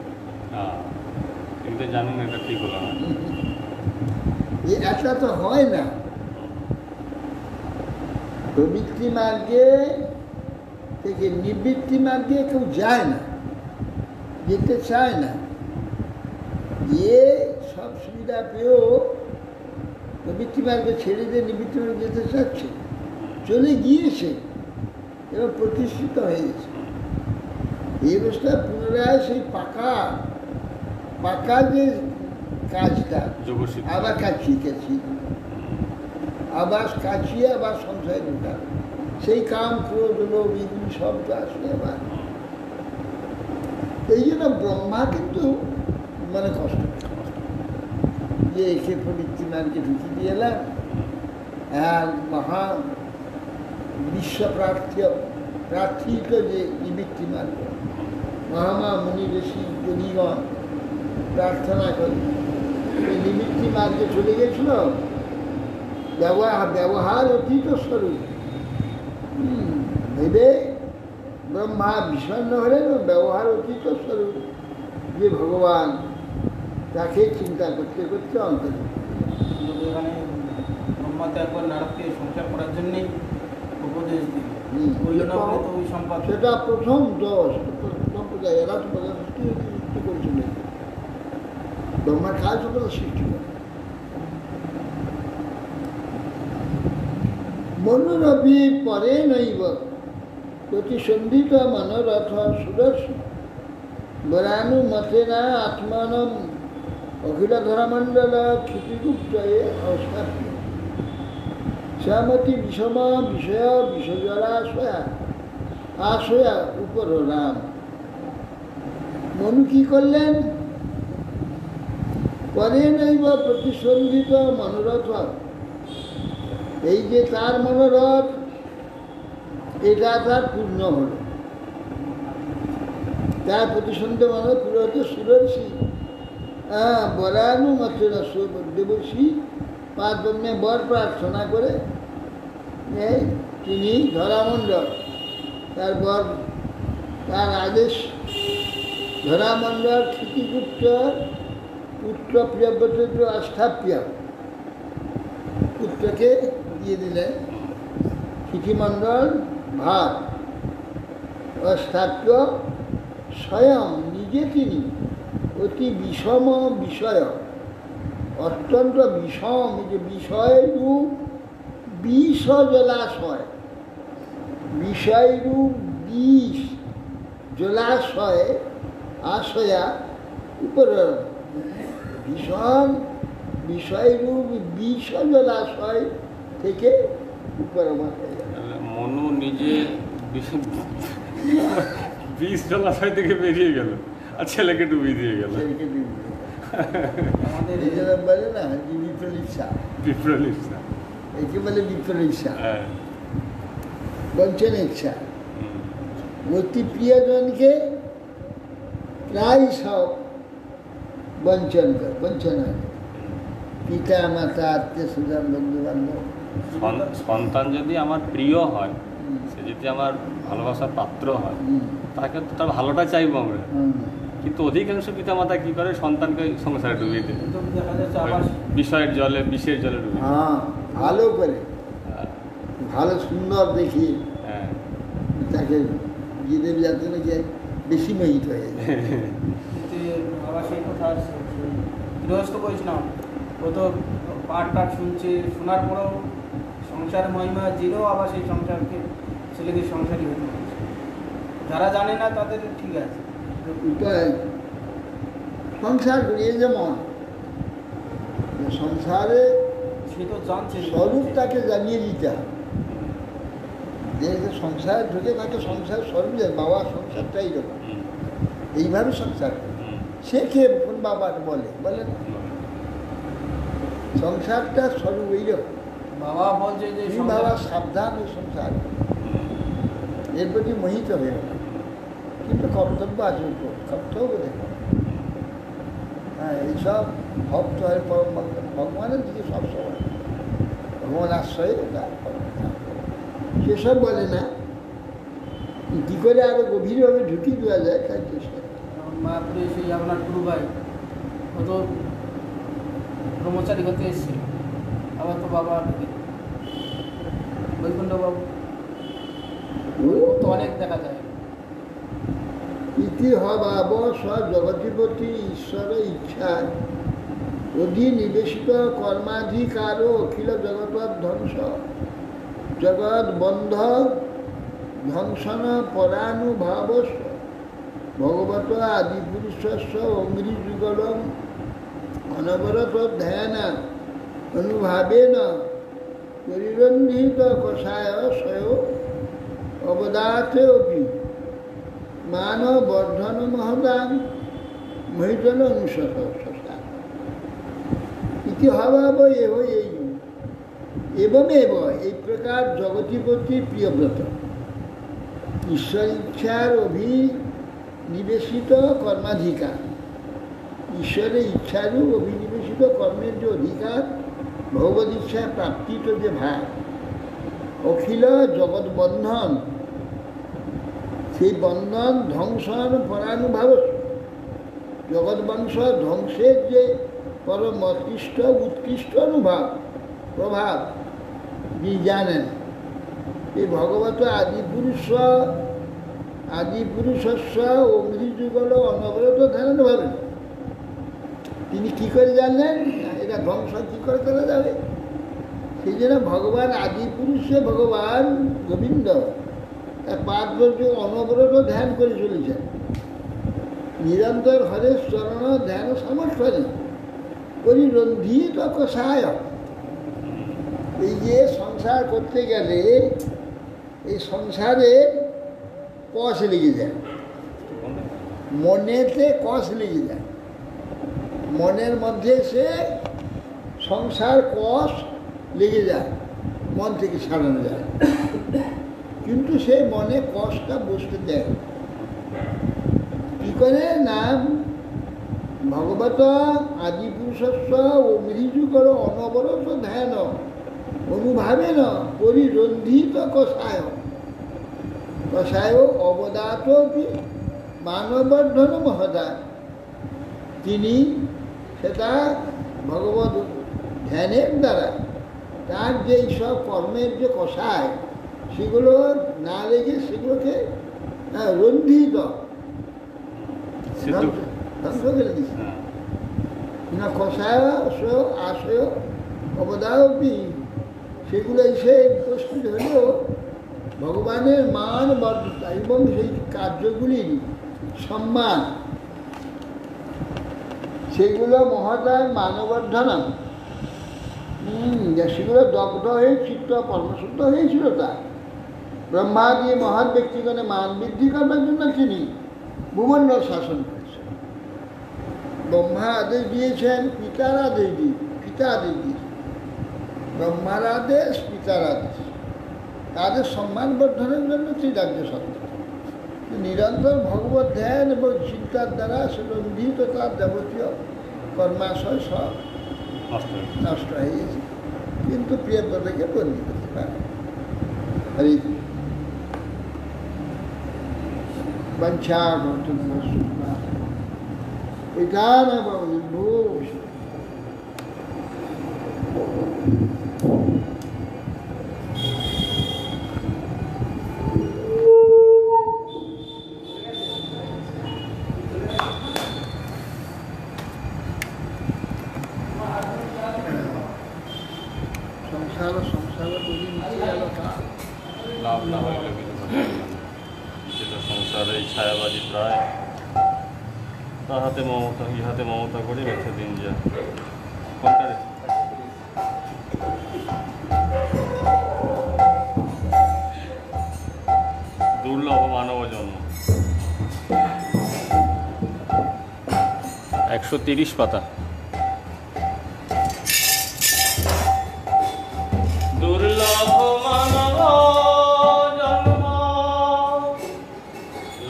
জানুন এটা ঠিক হলো না, এটা তো হয় না। প্রবৃত্তি মার্গে থেকে নিবৃত্তি মার্গে কেউ যায় না, যেতে চায় না। যে সব সুবিধা পেয়েও প্রবৃত্তি মার্গে ছেড়ে দিয়ে নিবৃত্তি মার্গে যেতে চাচ্ছে, চলে গিয়েছে এবং প্রতিষ্ঠিত হয়ে গেছে। এই অবস্থা পুনরায় সেই পাকা যে কাজটা আবার কাছি আবার কাছিয়ে আবার সংসারে ঢোকা, সেই কাম ক্রোধ লোভ এগুলি সব তো আসলে আবার। এই জন্য ব্রহ্মা কিন্তু মানে কষ্ট যে একে প্রবৃত্তি মানকে ঢুকি দিয়ে এলাম, আর মহা বিশ্ব প্রার্থিত যে নিবৃত্তি মার্গ মহামা মুনি ঋষি যোগীগণ প্রার্থনা করে এই নিবৃত্তি মার্গে চলে গেছিল। ব্যবহার অতীত স্বরূপ ভেবে ব্রহ্মা বিষণ্ণ হলেন, ব্যবহার অতীত স্বরূপ যে ভগবান, তাকে চিন্তা করতে করতে অন্তর। এখানে ব্রহ্মা তো একবার নারদকে সংসার করার জন্যই উপদেশ দিল, ওই সম্পদ সেটা প্রথম দোষ। সম্প্রদায় এরা তো সৃষ্টি করেছিল, ব্রহ্মার কাজ হল সৃষ্টি করে। মনোরবি পরে নৈব প্রতিসন্ধিত মনোরথ সুদর্শন বরানুমতেনা আত্মানম অখিল ধরামণ্ডল ক্ষিতিগুপ্ত অস্থাপি শ্যামতি বিষম বিষয় বিষজরাশয়া আশয়া উপর রাম। মনু কি করলেন? পরে নৈব প্রতিসন্ধিত মনোরথ, এই যে তার মনোরথ, এটা তার পূর্ণ হল। তার প্রতিসন্ধি মনোরথ পুরো হতে সুরর্ষি বরানুমতেনা দেবর্ষি পাঁচ ব্রহ্মে বর প্রার্থনা করে তিনি ধরামণ্ডল, তার বর, তার আদেশ ধরামণ্ডল ক্ষিতিগুপ্ত পুত্র প্রিয়ব্রত আস্থাপ্য পুত্রকে দিয়ে দিলেন ক্ষিতিমণ্ডল ভার। অস্থাপ্য স্বয়ং নিজে তিনি অতি বিষম বিষয়, অত্যন্ত বিষম, যে বিষয়রূপ বিষ জলাশয়, বিষয়রূপ বিষ জলাশয় আশয়া উপর ভীষণ বিষয়রূপ বিষ জলাশয় থেকে উপর আমার হয়ে গেল। তাহলে মনু নিজে বিষ জলাশয় থেকে বেরিয়ে গেল আর ছেলেকে ডুবিয়ে দিয়ে গেল। ছেলেকে দিয়ে দিল। আমাদের এই জন্য বলে না যে বিপ্রলিপ্সা, বিপ্রলিপ্সা। একে বলে বিপ্রলিপ্সা, হ্যাঁ। বঞ্চন ইচ্ছা। হুম। অতি প্রিয়জনকে প্রায় সব বঞ্চন করে, বঞ্চন হয়। পিতা মাতা আত্মীয় স্বজন বন্ধু বান্ধব, সন্তান যদি আমার প্রিয় হয়, সে যদি আমার ভালোবাসার পাত্র হয়, তাকে তো তার ভালোটা চাইবো আমরা। কিন্তু অধিকাংশ পিতামাতা কি করে, সন্তানকে সংসারে ডুবিয়ে দেয়, কিন্তু দেখা যাচ্ছে আবার বিষয়ের জলে, বিষের জলে ডুবিয়ে দেয়। হ্যাঁ ভালো করে, হ্যাঁ। ভালো সুন্দর দেখি হ্যাঁ। তাকে গিয়ে যাতে নাকি বেশি মোহিত হয়ে যায়। কিন্তু আবার সেই কথা আসছে, সেই গৃহস্থ বৈষ্ণব ও তো পাঠ টাট শুনছে, শোনার পরেও সংসার মহিমা জিরো, আবার সেই সংসারকে ছেলেকে সংসারই হতে হচ্ছে। যারা জানে না তাদের ঠিক আছে, উপায় সংসার করিয়ে যেমন সংসারে সে তো জানছে স্বরূপ তাকে জানিয়ে দিতে হবে। যে সংসার ঢুকে তাকে সংসার স্বরূপ যায়, বাবার সংসারটাই রকম, হুম। এইভাবে সংসার করে। হুম। সে কে বাবার বলে না, সংসারটা স্বরূপ এইরকম। বাবা বলছে যে তুমি বাবা সাবধান ওই সংসার, এর প্রতি মোহিত হয়ে না। কিন্তু কর্তব্য আছে, কর্তব্য দেখো। হ্যাঁ, এইসব ভক্ত হয় পরম ভক্ত, ভগবানের দিকে সবসময় ভগবান আশ্রয় সেসব বলে না। কী করে আরো গভীরভাবে ঢুকিয়ে দেওয়া যায় তার চেষ্টা। মায়াপুরে সেই আপনার গুরু ভাই ও তো ব্রহ্মচারী হতে এসেছিল, আবার তো বাবা বৈকুণ্ঠ বাবু তো অনেক দেখা যায়। ইতি হবাব জগতিপতি ঈশ্বর ইচ্ছায় অধিনিবেশিত কর্মাধিকার অখিল জগৎ ধ্বংস, জগৎ বন্ধ ধ্বংসন পরানুভাবস্ব, ভগবত আদিপুরুষস্য অঙ্ঘ্রিযুগলম অনবরত ধ্যান অনুভাবেন পরিরন্ধিত কষায় স্বয় অবদাতে অপি মানব বর্ধন মহদান মহিতন অনুসত ইতি হবাব এব এই এবমেব এই প্রকার জগতিপতি প্রিয়ব্রত ঈশ্বর ইচ্ছার অভিনিবেশিত কর্মাধিকার, ঈশ্বরের ইচ্ছারও অভিনিবেশিত কর্মের যে অধিকার, ভগবত ইচ্ছায় প্রাপ্তিত যে ভাব, অখিল জগৎ বন্ধন, সেই বন্ধন ধ্বংসন পরানুভাব, জগৎ বংশ ধ্বংসের যে পরম উৎকৃষ্ট অনুভব প্রভাব যিনি জানেন, এই ভগবত আদিপুরুষস্য অগ্নিযুগল অনবরত ধ্যান ভাবেন। তিনি কী করে জানলেন এটা ধ্বংস কী করে করা যাবে? সেই জন্য ভগবান আদিপুরুষে ভগবান গোবিন্দ তার পাদবর্গ অনবরত ধ্যান করে চলেছেন, নিরন্তর হরের চরণ ধ্যান সমর্থনে পরিরন্ধিত কষায়। এই যে সংসার করতে গেলে এই সংসারে কষ লেগে যায়, মনেতে কষ লেগে যায়, মনের মধ্যে সে সংসার কষ লেগে যায়, মন থেকে ছাড়ানো যায়, কিন্তু সেই মনে কষ্টটা বসতে দেয় কি করে না ভগবত আদিপুরুষস্য অমৃযুগল অনবরত ধ্যান অনুভাবেন পরিরন্ধিত কষায় অবদাত মানবর্ধন মহদায়। তিনি সেটা ভগবত ধ্যানের দ্বারা তার যে সব কর্মের যে কষায় সেগুলো না লেগে সেগুলোকে রন্ধিত ধ্বংস করে দিচ্ছে না, কষায় আশয় অবদায়পি, সেগুলো এসে উপস্থিত হলেও ভগবানের মান বর্ধতা এবং সেই কার্যগুলির সম্মান, সেগুলো মহতায় মানবর্ধনা যে সেগুলো দগ্ধ হয়ে চিত্ত পরমশুদ্ধ হয়েছিল তার। ব্রহ্মা দিয়ে মহান ব্যক্তিগণে মান বৃদ্ধি করবার জন্য তিনি ভূমণ্ডল শাসন করেছেন। ব্রহ্মা আদেশ দিয়েছেন, পিতার আদেশ দিয়ে, পিতা আদেশ দিয়েছেন। ব্রহ্মার আদেশ, পিতার আদেশ, তাদের সম্মান বর্ধনের জন্য ত্রিরাজ্য সত্তা। নিরন্তর ভগবত ধ্যান এবং চিন্তার দ্বারা সুরঞ্জিত তার যাবতীয় কর্মাশয় সব নষ্ট হয়ে গেছে, কিন্তু প্রিয়পদকে বন্দি করতে পারে। হরি বঞ্ছা বিধান ভূষ সংসার বলি নিচে গেল লাভ না হইলে কিছু করতে পারলাম না। যেটা সংসারে ছায়াবাজি প্রায়, তাহাতে মমতা ইহাতে মমতা করে বেঁচে দিন যা। কোনটা রে? দুর্লভ মানব জন্ম, 130 পাতা। দুর্লভ মানব জন্ম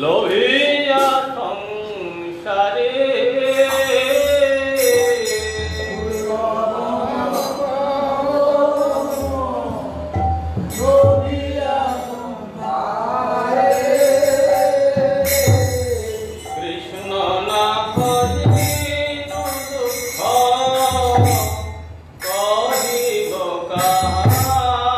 লোহিয়া সংসারে, কৃষ্ণ না ভজিল দুঃখ কহিব কাহারে।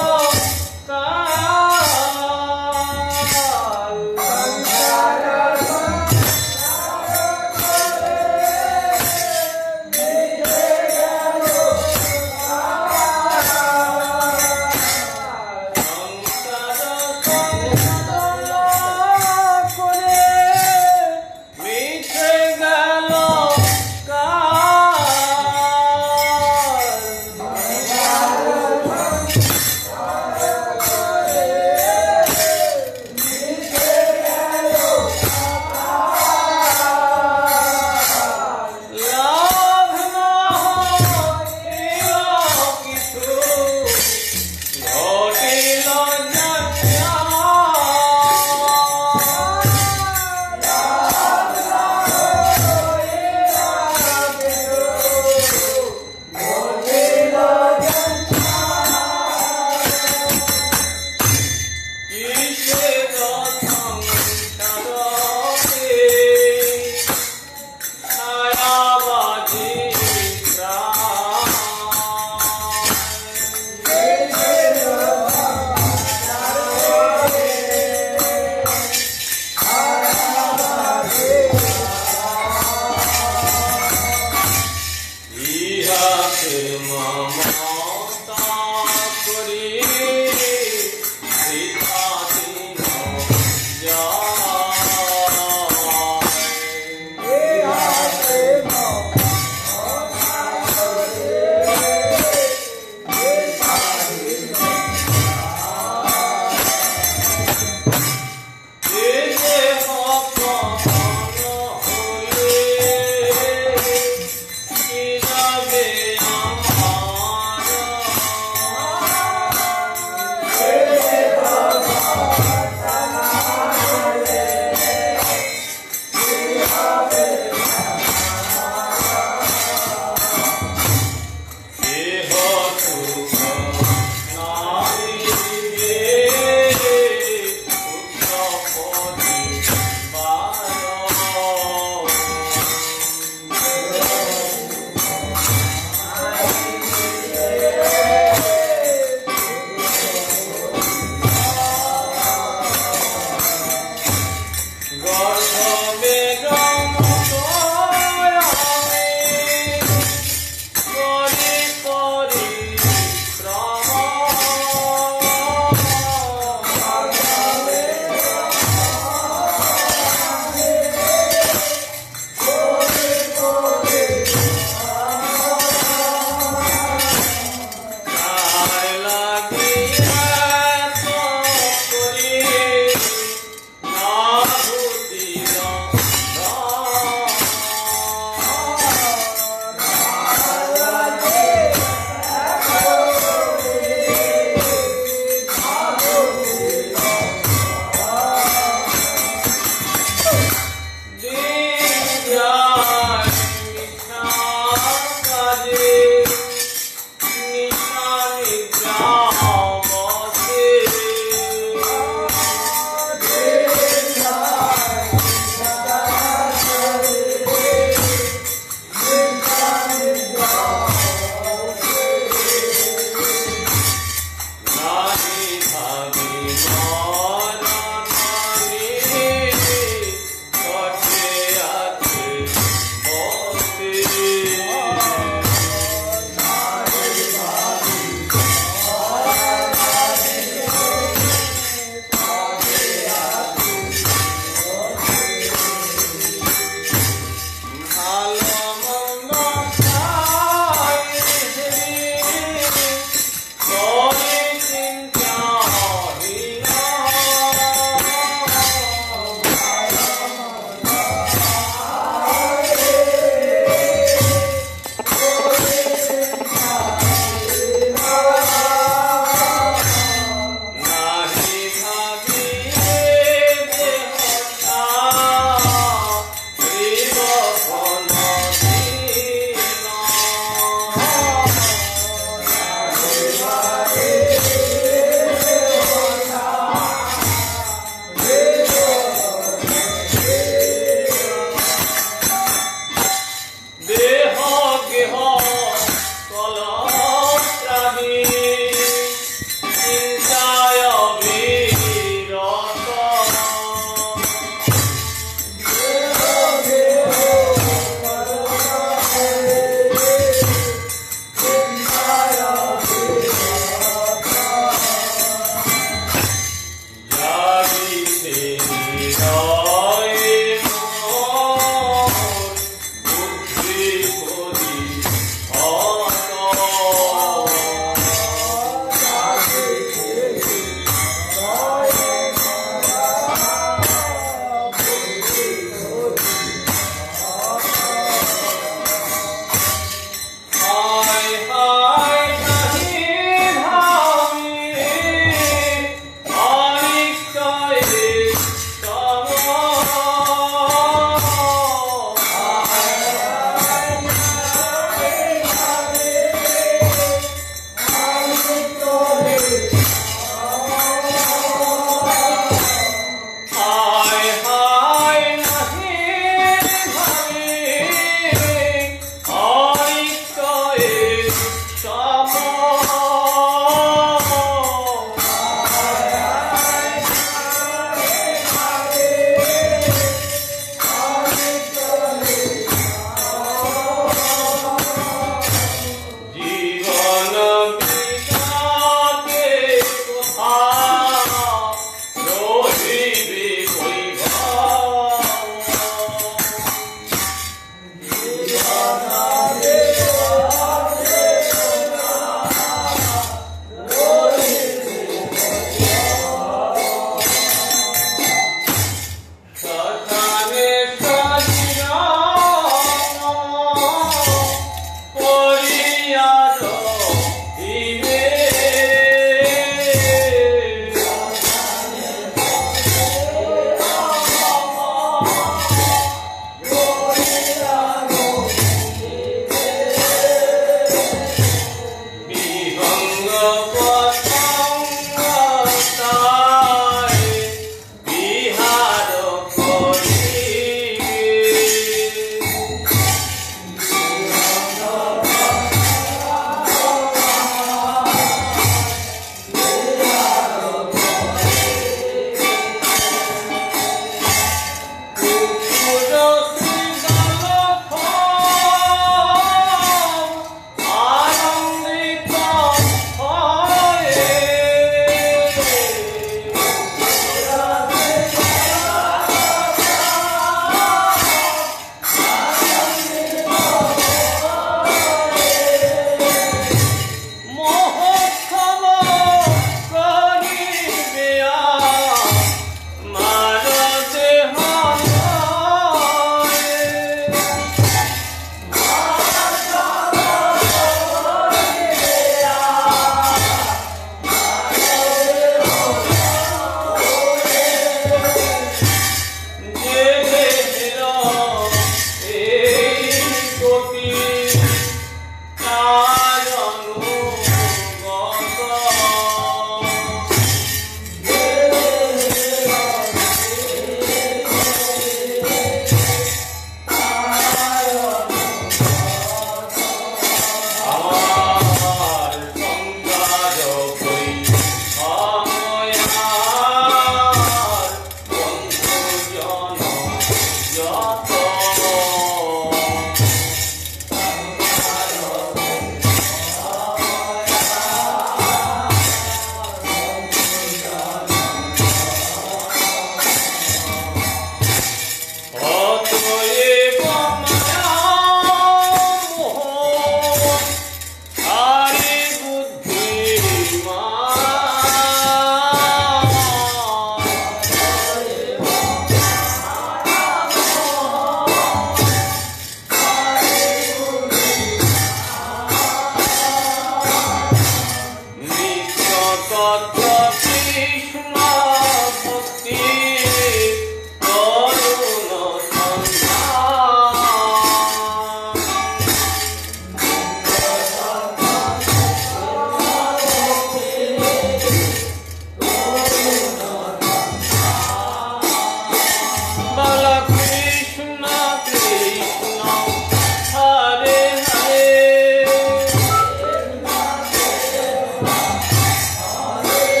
Hare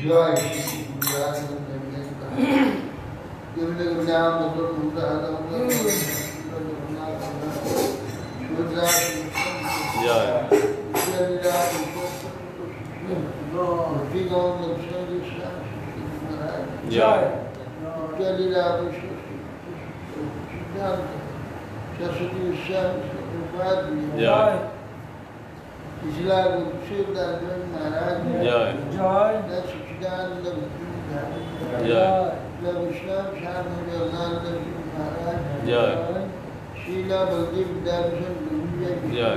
জয় জয় सरस्वती विश्वामित्र जय पिछला महाराज जय सच्चिदानंद जय विश्राम महाराज जय शीला बलदेव विद्याभूषण जय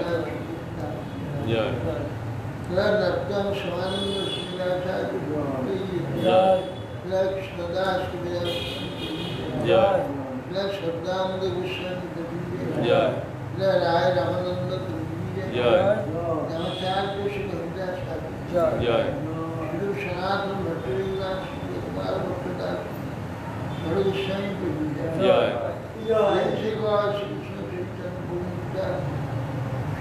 जय रत्नम स्वानंद श्रीनाचार्य कृष्णदास जय शब्दानंद गोस्वामी जय राय रामानंद जय नमस्कार कृष्ण हरिदास जय श्री सनातन भट्टदास कुमार भट्टदास बड़े गोस्वामी जय श्री कृष्ण चैतन्य भूमिका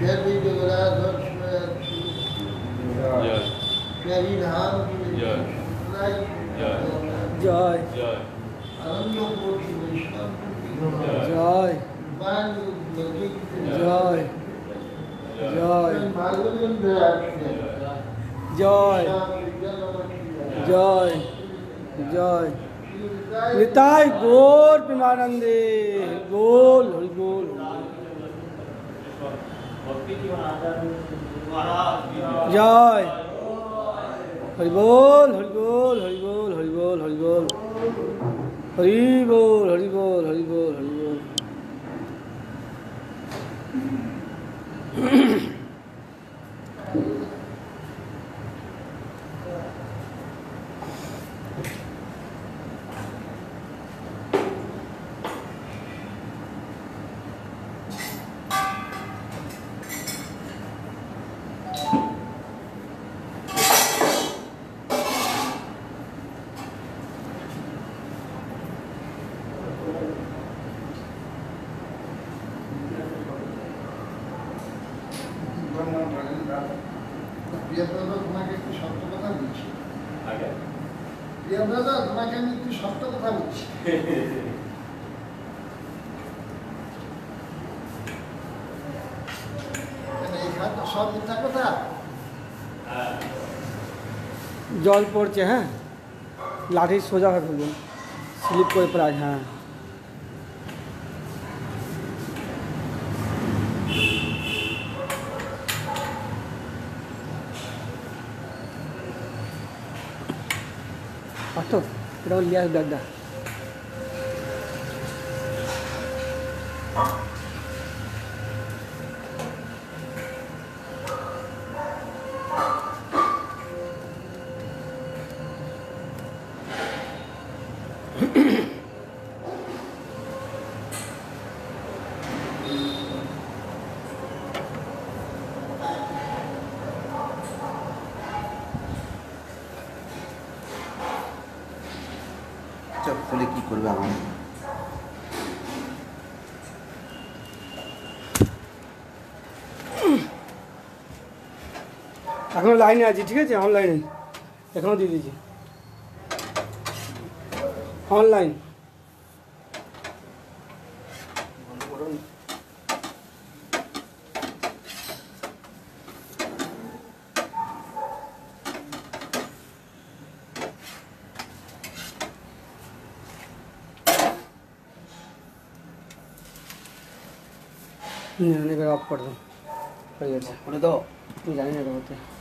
श्री जगन्नाथ जय श्री धाम की जय जय जय आनंद कोटि वैष्णव जय जय जय जय जय जय निताय गौर प्रेमानंदे गोल हरि बोल जय हरि बोल हरि बोल हरि बोल हरि बोल हरि बोल हरि बोल हरि बोल हरि बोल हरि बोल প্রিয়ব্রত তোমাকে একটু সত্য কথা বলছি প্রিয়ব্রত তোমাকে আমি একটু সত্য কথা বলছি এখানে তো সব মিথ্যা কথা জল পড়ছে হ্যাঁ লাঠি সোজা হয়ে ফেলবো স্লিপ করে প্রায় হ্যাঁ তো এটা লিয়াস দাদা খুলে কি করবে আমার এখনো লাইনে আছি ঠিক আছে অনলাইনে এখনো দিয়ে দিয়েছি অনলাইন এবার অফ করে দাও হয়ে গেছে খুলে দাও তুই জানি না এটা